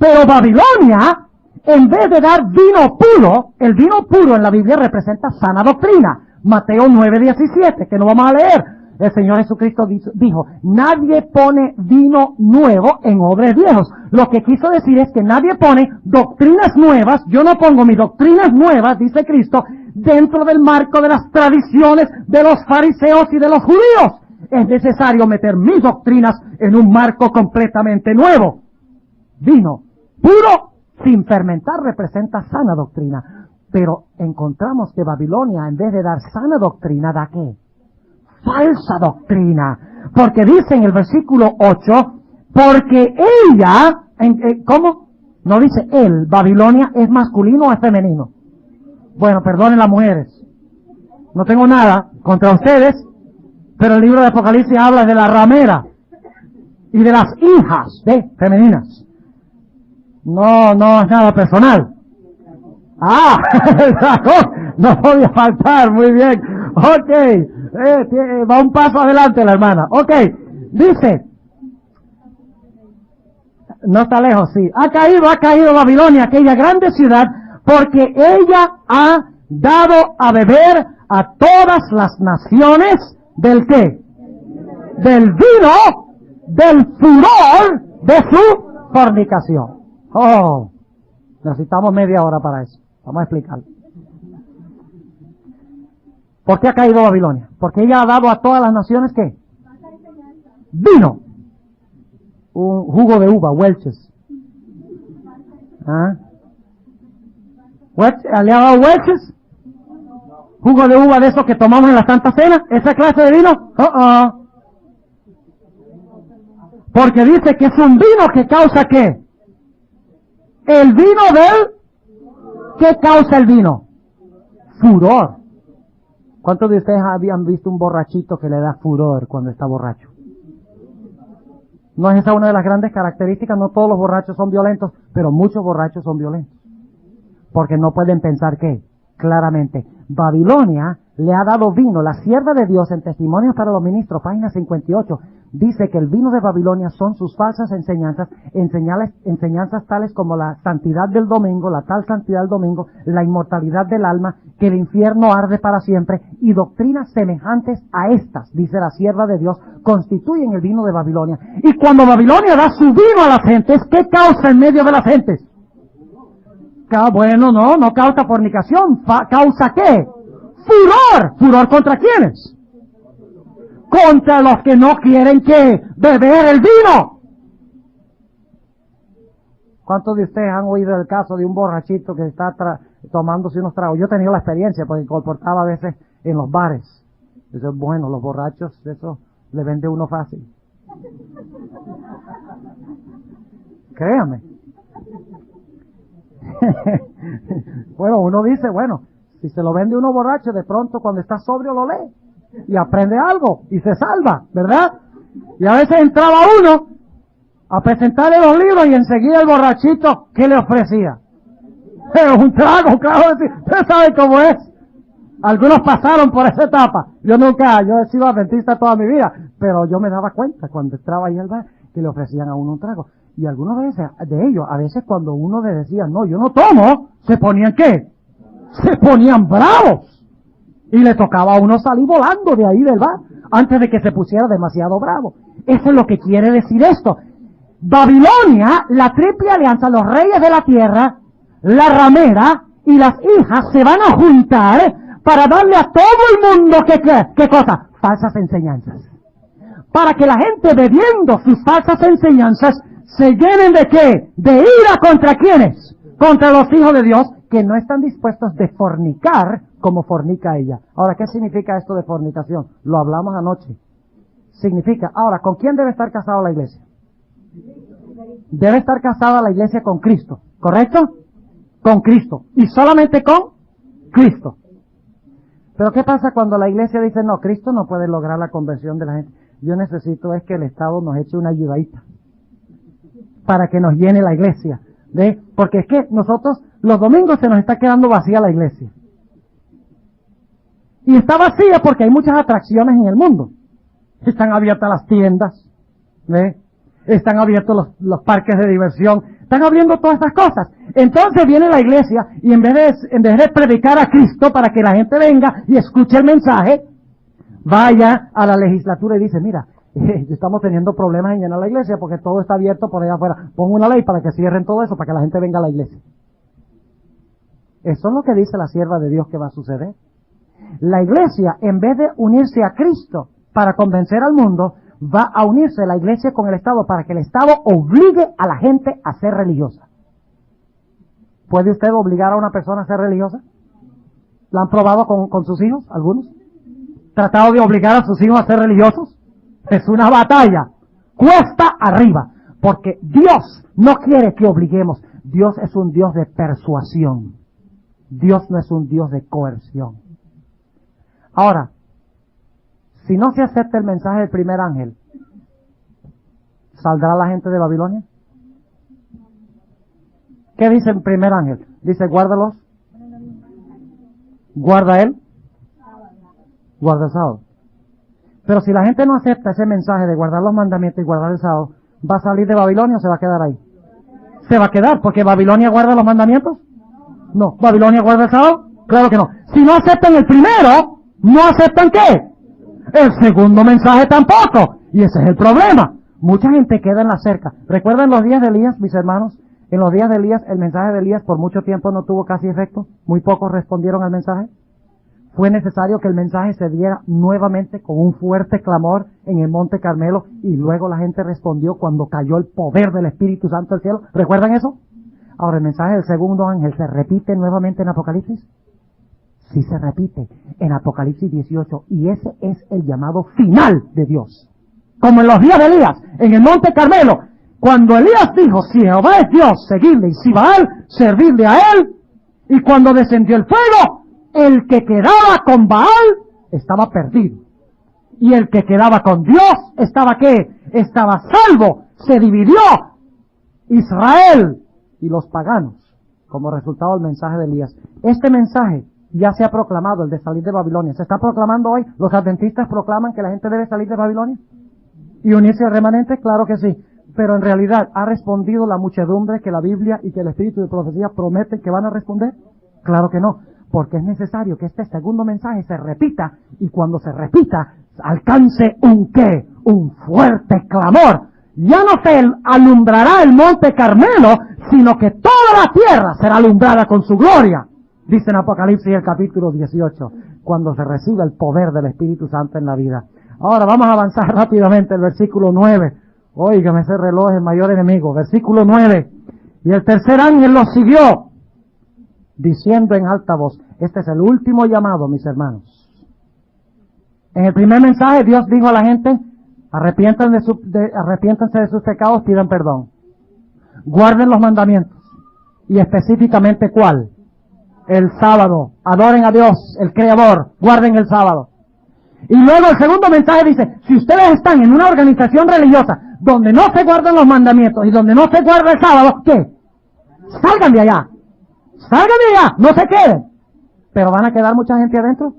Speaker 1: Pero Babilonia, en vez de dar vino puro, el vino puro en la Biblia representa sana doctrina. Mateo 9:17, que no vamos a leer. El Señor Jesucristo dijo, nadie pone vino nuevo en odres viejos. Lo que quiso decir es que nadie pone doctrinas nuevas, yo no pongo mis doctrinas nuevas, dice Cristo, dentro del marco de las tradiciones de los fariseos y de los judíos. Es necesario meter mis doctrinas en un marco completamente nuevo. Vino puro, sin fermentar, representa sana doctrina. Pero encontramos que Babilonia, en vez de dar sana doctrina, ¿da qué? Falsa doctrina. Porque dice en el versículo 8, porque ella, ¿cómo? No dice él, Babilonia, ¿es masculino o es femenino? Bueno, perdonen las mujeres. No tengo nada contra ustedes, pero el libro de Apocalipsis habla de la ramera y de las hijas femeninas. No es nada personal. Ah, el dragón, no podía faltar, muy bien. Ok, va un paso adelante la hermana. Ok, dice, no está lejos, sí. Ha caído Babilonia, aquella grande ciudad, porque ella ha dado a beber a todas las naciones ¿del qué? Del vino, del furor de su fornicación. Oh, necesitamos media hora para eso. Vamos a explicarlo. ¿Por qué ha caído Babilonia? Porque ella ha dado a todas las naciones ¿qué? Vino. Un jugo de uva, Welch's. ¿Ah? ¿Le ha dado Welch's? Jugo de uva de esos que tomamos en la Santa Cena. ¿Esa clase de vino? Porque dice que es un vino que causa ¿qué? El vino ¿qué causa el vino? Furor. ¿Cuántos de ustedes habían visto un borrachito que le da furor cuando está borracho? ¿No es esa una de las grandes características? No todos los borrachos son violentos, pero muchos borrachos son violentos. Porque no pueden pensar ¿qué? Claramente. Babilonia le ha dado vino. La sierva de Dios en Testimonios para los Ministros, página 58, dice que el vino de Babilonia son sus falsas enseñanzas, enseñanzas tales como la santidad del domingo, la tal santidad del domingo, la inmortalidad del alma, que el infierno arde para siempre, y doctrinas semejantes a estas, dice la sierva de Dios, constituyen el vino de Babilonia. Y cuando Babilonia da su vino a las gentes, ¿qué causa en medio de las gentes? Bueno, no causa fornicación. ¿Causa qué? Furor. ¿Furor contra quiénes? Contra los que no quieren ¿qué? Beber el vino. ¿Cuántos de ustedes han oído el caso de un borrachito que está tomándose unos tragos? Yo he tenido la experiencia porque comportaba a veces en los bares. Eso es bueno, los borrachos, eso le vende uno fácil. Créame. Bueno, uno dice, si se lo vende uno borracho, de pronto cuando está sobrio lo lee y aprende algo y se salva, ¿verdad? Y a veces entraba uno a presentarle los libros y enseguida el borrachito, ¿qué le ofrecía? Un trago, claro, usted sabe cómo es. Algunos pasaron por esa etapa. Yo he sido adventista toda mi vida, pero yo me daba cuenta cuando entraba ahí al bar que le ofrecían a uno un trago. Y algunos de ellos, a veces cuando uno le decía, no, yo no tomo, se ponían ¿qué? Se ponían bravos. Y le tocaba a uno salir volando de ahí del bar, antes de que se pusiera demasiado bravo. Eso es lo que quiere decir esto. Babilonia, la triple alianza, los reyes de la tierra, la ramera y las hijas se van a juntar para darle a todo el mundo, ¿qué cosa? Falsas enseñanzas. Para que la gente bebiendo sus falsas enseñanzas se llenen de ¿qué? De ira contra ¿quiénes? Contra los hijos de Dios que no están dispuestos de fornicar como fornica ella. Ahora, ¿qué significa esto de fornicación? Lo hablamos anoche. Significa, ahora, ¿con quién debe estar casada la iglesia? Debe estar casada la iglesia con Cristo, ¿correcto? Con Cristo. Y solamente con Cristo. Pero ¿qué pasa cuando la iglesia dice, no, Cristo no puede lograr la conversión de la gente? yo necesito es que el Estado nos eche una ayudadita para que nos llene la iglesia. ¿Ve? Porque es que nosotros, los domingos se nos está quedando vacía la iglesia. Y está vacía porque hay muchas atracciones en el mundo. Están abiertas las tiendas, ¿ve? Están abiertos los parques de diversión, están abriendo todas estas cosas. Entonces viene la iglesia y en vez de predicar a Cristo para que la gente venga y escuche el mensaje, vaya a la legislatura y dice, mira, estamos teniendo problemas en llenar la iglesia porque todo está abierto por allá afuera. Pongo una ley para que cierren todo eso, para que la gente venga a la iglesia. Eso es lo que dice la sierva de Dios que va a suceder. La iglesia, en vez de unirse a Cristo para convencer al mundo, va a unirse la iglesia con el Estado para que el Estado obligue a la gente a ser religiosa. ¿Puede usted obligar a una persona a ser religiosa? ¿La han probado con sus hijos, algunos? ¿Tratado de obligar a sus hijos a ser religiosos? Es una batalla, cuesta arriba, porque Dios no quiere que obliguemos. Dios es un Dios de persuasión. Dios no es un Dios de coerción. Ahora, si no se acepta el mensaje del primer ángel, ¿saldrá la gente de Babilonia? ¿Qué dice el primer ángel? Dice, guárdalos. ¿Guarda él? Guarda el sábado. Pero si la gente no acepta ese mensaje de guardar los mandamientos y guardar el sábado, ¿va a salir de Babilonia o se va a quedar ahí? Se va a quedar, porque Babilonia guarda los mandamientos. No. ¿Babilonia guarda el sábado? Claro que no. Si no aceptan el primero, ¿no aceptan qué? El segundo mensaje tampoco. Y ese es el problema. Mucha gente queda en la cerca. ¿Recuerdan los días de Elías, mis hermanos? En los días de Elías, el mensaje de Elías por mucho tiempo no tuvo casi efecto. Muy pocos respondieron al mensaje. Fue necesario que el mensaje se diera nuevamente con un fuerte clamor en el Monte Carmelo y luego la gente respondió cuando cayó el poder del Espíritu Santo del cielo. ¿Recuerdan eso? Ahora, el mensaje del segundo ángel se repite nuevamente en Apocalipsis. Sí se repite en Apocalipsis 18 y ese es el llamado final de Dios. Como en los días de Elías, en el Monte Carmelo, cuando Elías dijo, si Jehová es Dios, seguidle, y si Baal, servirle a él, y cuando descendió el fuego, el que quedaba con Baal estaba perdido. Y el que quedaba con Dios estaba ¿qué? Estaba salvo. Se dividió Israel y los paganos como resultado del mensaje de Elías. Este mensaje ya se ha proclamado, el de salir de Babilonia. Se está proclamando hoy. Los adventistas proclaman que la gente debe salir de Babilonia y unirse al remanente. Claro que sí. Pero en realidad, ¿ha respondido la muchedumbre que la Biblia y que el Espíritu de Profecía prometen que van a responder? Claro que no. Porque es necesario que este segundo mensaje se repita y cuando se repita alcance un ¿qué? Un fuerte clamor. Ya no se alumbrará el Monte Carmelo, sino que toda la tierra será alumbrada con su gloria. Dice en Apocalipsis el capítulo 18, cuando se recibe el poder del Espíritu Santo en la vida. Ahora vamos a avanzar rápidamente el versículo 9. Óigame, ese reloj es el mayor enemigo. Versículo 9. Y el tercer ángel lo siguió, diciendo en alta voz. Este es el último llamado, mis hermanos. En el primer mensaje Dios dijo a la gente, arrepiéntanse de sus pecados, pidan perdón. Guarden los mandamientos. Y específicamente ¿cuál? El sábado. Adoren a Dios, el Creador. Guarden el sábado. Y luego el segundo mensaje dice, si ustedes están en una organización religiosa donde no se guardan los mandamientos y donde no se guarda el sábado, ¿qué? Salgan de allá. Salgan de allá, no se queden. ¿Pero van a quedar mucha gente adentro?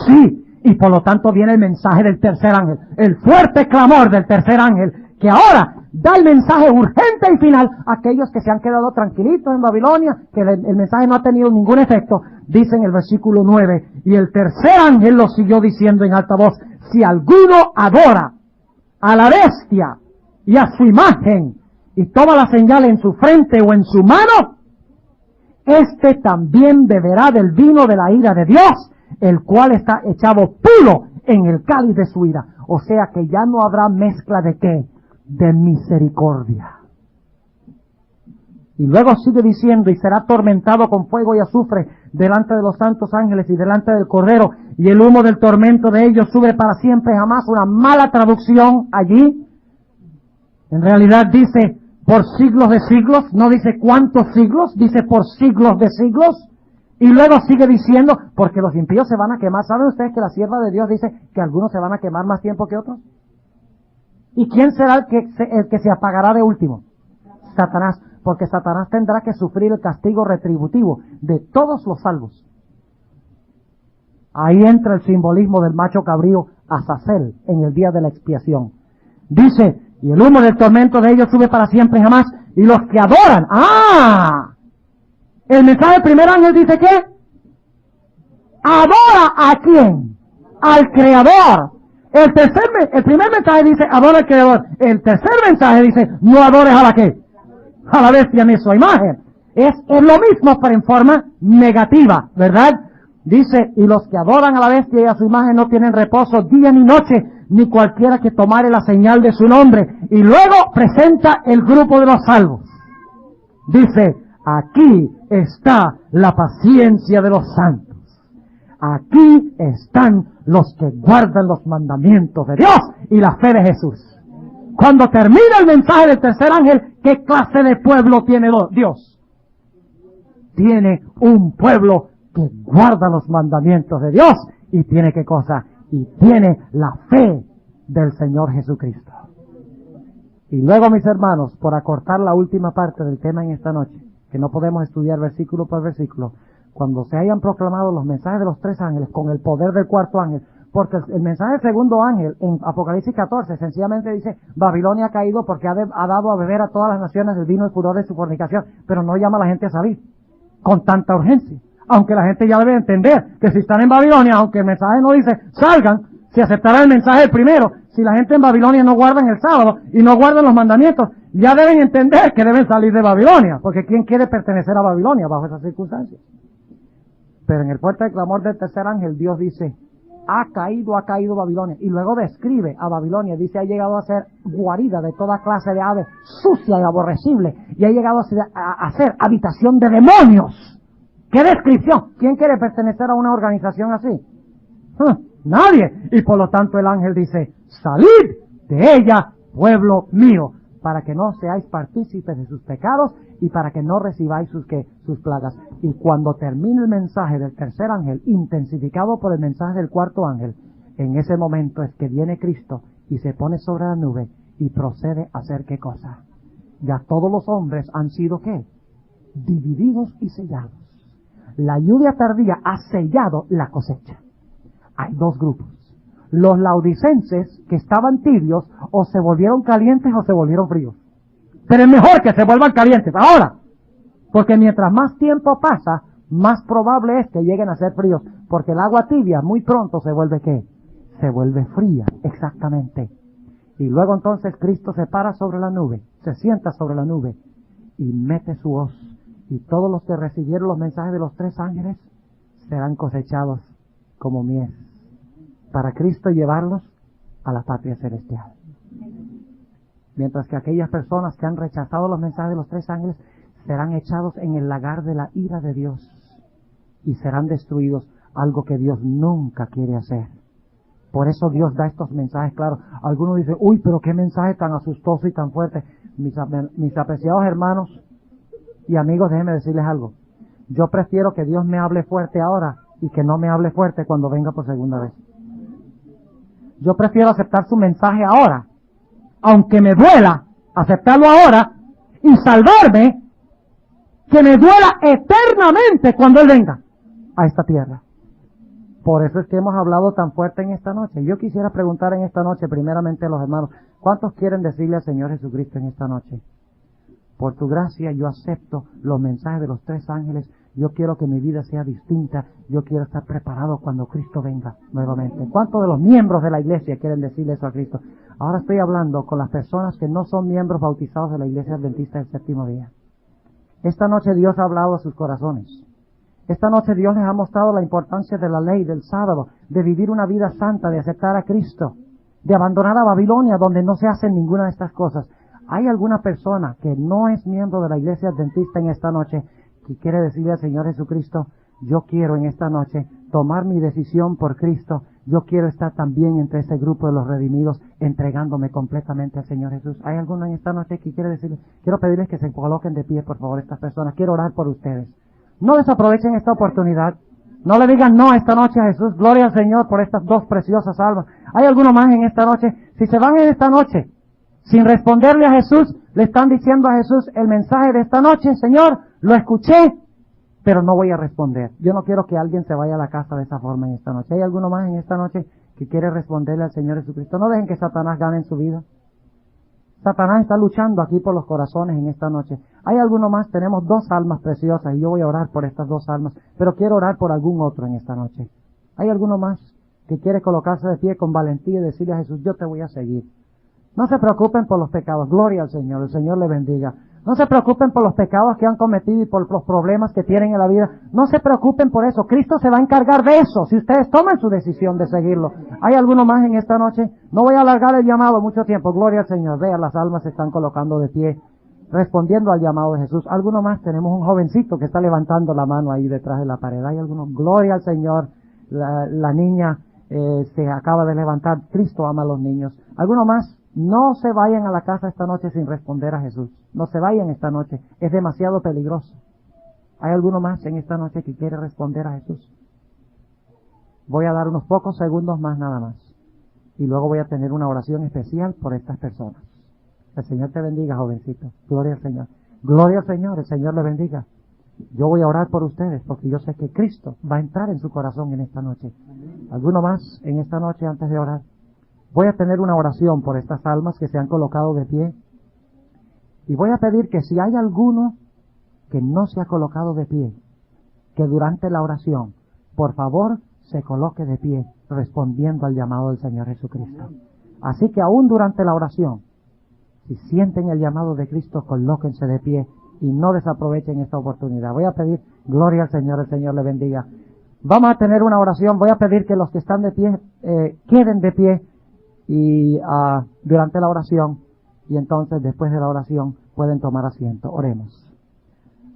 Speaker 1: Sí. Y por lo tanto viene el mensaje del tercer ángel. El fuerte clamor del tercer ángel, que ahora da el mensaje urgente y final a aquellos que se han quedado tranquilitos en Babilonia, que el mensaje no ha tenido ningún efecto. Dice en el versículo 9, y el tercer ángel lo siguió diciendo en alta voz, si alguno adora a la bestia y a su imagen, y toma la señal en su frente o en su mano, este también beberá del vino de la ira de Dios, el cual está echado puro en el cáliz de su ira. O sea que ya no habrá mezcla de ¿qué? De misericordia. Y luego sigue diciendo, y será atormentado con fuego y azufre delante de los santos ángeles y delante del Cordero, y el humo del tormento de ellos sube para siempre jamás. Una mala traducción allí. En realidad dice por siglos de siglos, no dice cuántos siglos, dice por siglos de siglos. Y luego sigue diciendo, porque los impíos se van a quemar. ¿Saben ustedes que la sierva de Dios dice que algunos se van a quemar más tiempo que otros? ¿Y quién será el que se apagará de último? Satanás, porque Satanás tendrá que sufrir el castigo retributivo de todos los salvos. Ahí entra el simbolismo del macho cabrío Azazel en el día de la expiación. Dice, y el humo del tormento de ellos sube para siempre y jamás, y los que adoran, el mensaje del primer ángel dice ¿qué? Adora ¿a quién? Al Creador. El primer mensaje dice, adora al Creador. El tercer mensaje dice, no adores a la ¿qué? A la bestia ni su imagen. Es lo mismo, pero en forma negativa, ¿verdad? Dice, y los que adoran a la bestia y a su imagen no tienen reposo día ni noche, ni cualquiera que tomare la señal de su nombre. Y luego presenta el grupo de los salvos. Dice, aquí está la paciencia de los santos. Aquí están los que guardan los mandamientos de Dios y la fe de Jesús. Cuando termina el mensaje del tercer ángel, ¿qué clase de pueblo tiene Dios? Tiene un pueblo que guarda los mandamientos de Dios y tiene ¿qué cosa? Y tiene la fe del Señor Jesucristo. Y luego, mis hermanos, por acortar la última parte del tema en esta noche, que no podemos estudiar versículo por versículo, cuando se hayan proclamado los mensajes de los tres ángeles con el poder del cuarto ángel, porque el mensaje del segundo ángel en Apocalipsis 14 sencillamente dice, Babilonia ha caído porque ha dado a beber a todas las naciones el vino del furor de su fornicación, pero no llama a la gente a salir con tanta urgencia. Aunque la gente ya debe entender que si están en Babilonia, aunque el mensaje no dice salgan, si aceptarán el mensaje del primero, si la gente en Babilonia no guardan el sábado y no guardan los mandamientos, ya deben entender que deben salir de Babilonia, porque ¿quién quiere pertenecer a Babilonia bajo esas circunstancias? Pero en el fuerte clamor del tercer ángel, Dios dice, ha caído Babilonia. Y luego describe a Babilonia, dice, ha llegado a ser guarida de toda clase de aves, sucia y aborrecible, y ha llegado a ser habitación de demonios. ¿Qué descripción? ¿Quién quiere pertenecer a una organización así? Nadie. Y por lo tanto el ángel dice, salid de ella, pueblo mío, para que no seáis partícipes de sus pecados y para que no recibáis sus plagas. Y cuando termine el mensaje del tercer ángel, intensificado por el mensaje del cuarto ángel, en ese momento es que viene Cristo y se pone sobre la nube y procede a hacer ¿qué cosa? Ya todos los hombres han sido ¿qué? Divididos y sellados. La lluvia tardía ha sellado la cosecha. Hay dos grupos. Los laodicenses que estaban tibios o se volvieron calientes o se volvieron fríos. Pero es mejor que se vuelvan calientes ahora. Porque mientras más tiempo pasa, más probable es que lleguen a ser fríos. Porque el agua tibia muy pronto se vuelve ¿qué? Se vuelve fría, exactamente. Y luego entonces Cristo se para sobre la nube, se sienta sobre la nube y mete su hoz. Y todos los que recibieron los mensajes de los tres ángeles serán cosechados como mies, para Cristo llevarlos a la patria celestial. Mientras que aquellas personas que han rechazado los mensajes de los tres ángeles serán echados en el lagar de la ira de Dios y serán destruidos, algo que Dios nunca quiere hacer. Por eso Dios da estos mensajes claros. Algunos dicen, uy, pero qué mensaje tan asustoso y tan fuerte. Mis apreciados hermanos y amigos, déjenme decirles algo. Yo prefiero que Dios me hable fuerte ahora y que no me hable fuerte cuando venga por segunda vez. Yo prefiero aceptar su mensaje ahora, aunque me duela aceptarlo ahora y salvarme, que me duela eternamente cuando Él venga a esta tierra. Por eso es que hemos hablado tan fuerte en esta noche. Yo quisiera preguntar en esta noche primeramente a los hermanos, ¿cuántos quieren decirle al Señor Jesucristo en esta noche? Por tu gracia yo acepto los mensajes de los tres ángeles. Yo quiero que mi vida sea distinta. Yo quiero estar preparado cuando Cristo venga nuevamente. ¿Cuántos de los miembros de la iglesia quieren decirle eso a Cristo? Ahora estoy hablando con las personas que no son miembros bautizados de la iglesia adventista del séptimo día. Esta noche Dios ha hablado a sus corazones. Esta noche Dios les ha mostrado la importancia de la ley, del sábado, de vivir una vida santa, de aceptar a Cristo, de abandonar a Babilonia donde no se hacen ninguna de estas cosas. ¿Hay alguna persona que no es miembro de la iglesia adventista en esta noche que quiere decirle al Señor Jesucristo, yo quiero en esta noche tomar mi decisión por Cristo, yo quiero estar también entre ese grupo de los redimidos, entregándome completamente al Señor Jesús? ¿Hay alguno en esta noche que quiere decirle? Quiero pedirles que se coloquen de pie, por favor, estas personas. Quiero orar por ustedes. No desaprovechen esta oportunidad. No le digan no esta noche a Jesús. Gloria al Señor por estas dos preciosas almas. ¿Hay alguno más en esta noche? Si se van en esta noche sin responderle a Jesús, le están diciendo a Jesús el mensaje de esta noche: Señor, lo escuché, pero no voy a responder. Yo no quiero que alguien se vaya a la casa de esa forma en esta noche. ¿Hay alguno más en esta noche que quiere responderle al Señor Jesucristo? No dejen que Satanás gane en su vida. Satanás está luchando aquí por los corazones en esta noche. ¿Hay alguno más? Tenemos 2 almas preciosas y yo voy a orar por estas 2 almas, pero quiero orar por algún otro en esta noche. ¿Hay alguno más que quiere colocarse de pie con valentía y decirle a Jesús: yo te voy a seguir? No se preocupen por los pecados. Gloria al Señor. El Señor le bendiga. No se preocupen por los pecados que han cometido y por los problemas que tienen en la vida. No se preocupen por eso. Cristo se va a encargar de eso si ustedes toman su decisión de seguirlo. ¿Hay alguno más en esta noche? No voy a alargar el llamado mucho tiempo. Gloria al Señor. Vean, las almas se están colocando de pie, respondiendo al llamado de Jesús. ¿Alguno más? Tenemos un jovencito que está levantando la mano ahí detrás de la pared. ¿Hay alguno? Gloria al Señor. La niña se acaba de levantar. Cristo ama a los niños. ¿Alguno más? No se vayan a la casa esta noche sin responder a Jesús. No se vayan esta noche. Es demasiado peligroso. ¿Hay alguno más en esta noche que quiere responder a Jesús? Voy a dar unos pocos segundos más nada más. Y luego voy a tener una oración especial por estas personas. El Señor te bendiga, jovencito. Gloria al Señor. Gloria al Señor. El Señor le bendiga. Yo voy a orar por ustedes porque yo sé que Cristo va a entrar en su corazón en esta noche. ¿Alguno más en esta noche antes de orar? Voy a tener una oración por estas almas que se han colocado de pie. Y voy a pedir que si hay alguno que no se ha colocado de pie, que durante la oración, por favor, se coloque de pie, respondiendo al llamado del Señor Jesucristo. Así que aún durante la oración, si sienten el llamado de Cristo, colóquense de pie y no desaprovechen esta oportunidad. Voy a pedir, gloria al Señor, el Señor le bendiga. Vamos a tener una oración. Voy a pedir que los que están de pie queden de pie y durante la oración, y entonces después de la oración pueden tomar asiento. Oremos.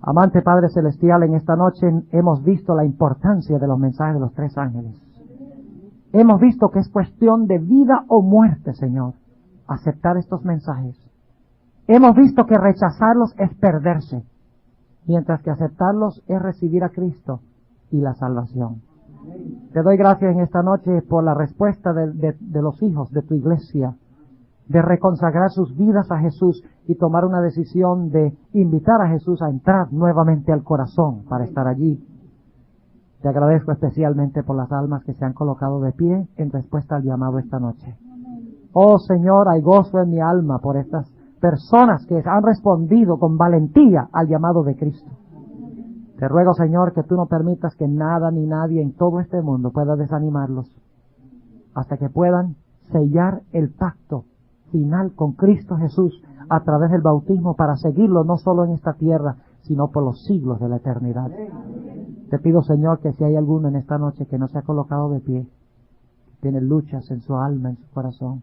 Speaker 1: Amante Padre Celestial, en esta noche hemos visto la importancia de los mensajes de los 3 ángeles. Hemos visto que es cuestión de vida o muerte, Señor, aceptar estos mensajes. Hemos visto que rechazarlos es perderse, mientras que aceptarlos es recibir a Cristo y la salvación. Te doy gracias en esta noche por la respuesta de los hijos de tu iglesia, de reconsagrar sus vidas a Jesús y tomar una decisión de invitar a Jesús a entrar nuevamente al corazón para estar allí. Te agradezco especialmente por las almas que se han colocado de pie en respuesta al llamado esta noche. Oh Señor, hay gozo en mi alma por estas personas que han respondido con valentía al llamado de Cristo. Te ruego, Señor, que tú no permitas que nada ni nadie en todo este mundo pueda desanimarlos hasta que puedan sellar el pacto final con Cristo Jesús a través del bautismo para seguirlo no solo en esta tierra, sino por los siglos de la eternidad. Te pido, Señor, que si hay alguno en esta noche que no se ha colocado de pie, tiene luchas en su alma, en su corazón,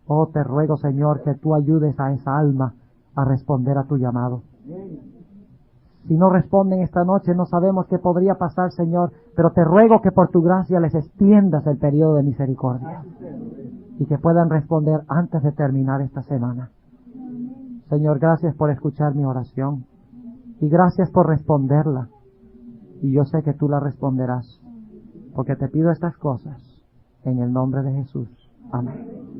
Speaker 1: oh, te ruego, Señor, que tú ayudes a esa alma a responder a tu llamado. Si no responden esta noche, no sabemos qué podría pasar, Señor, pero te ruego que por tu gracia les extiendas el periodo de misericordia y que puedan responder antes de terminar esta semana. Señor, gracias por escuchar mi oración y gracias por responderla. Y yo sé que tú la responderás, porque te pido estas cosas en el nombre de Jesús. Amén.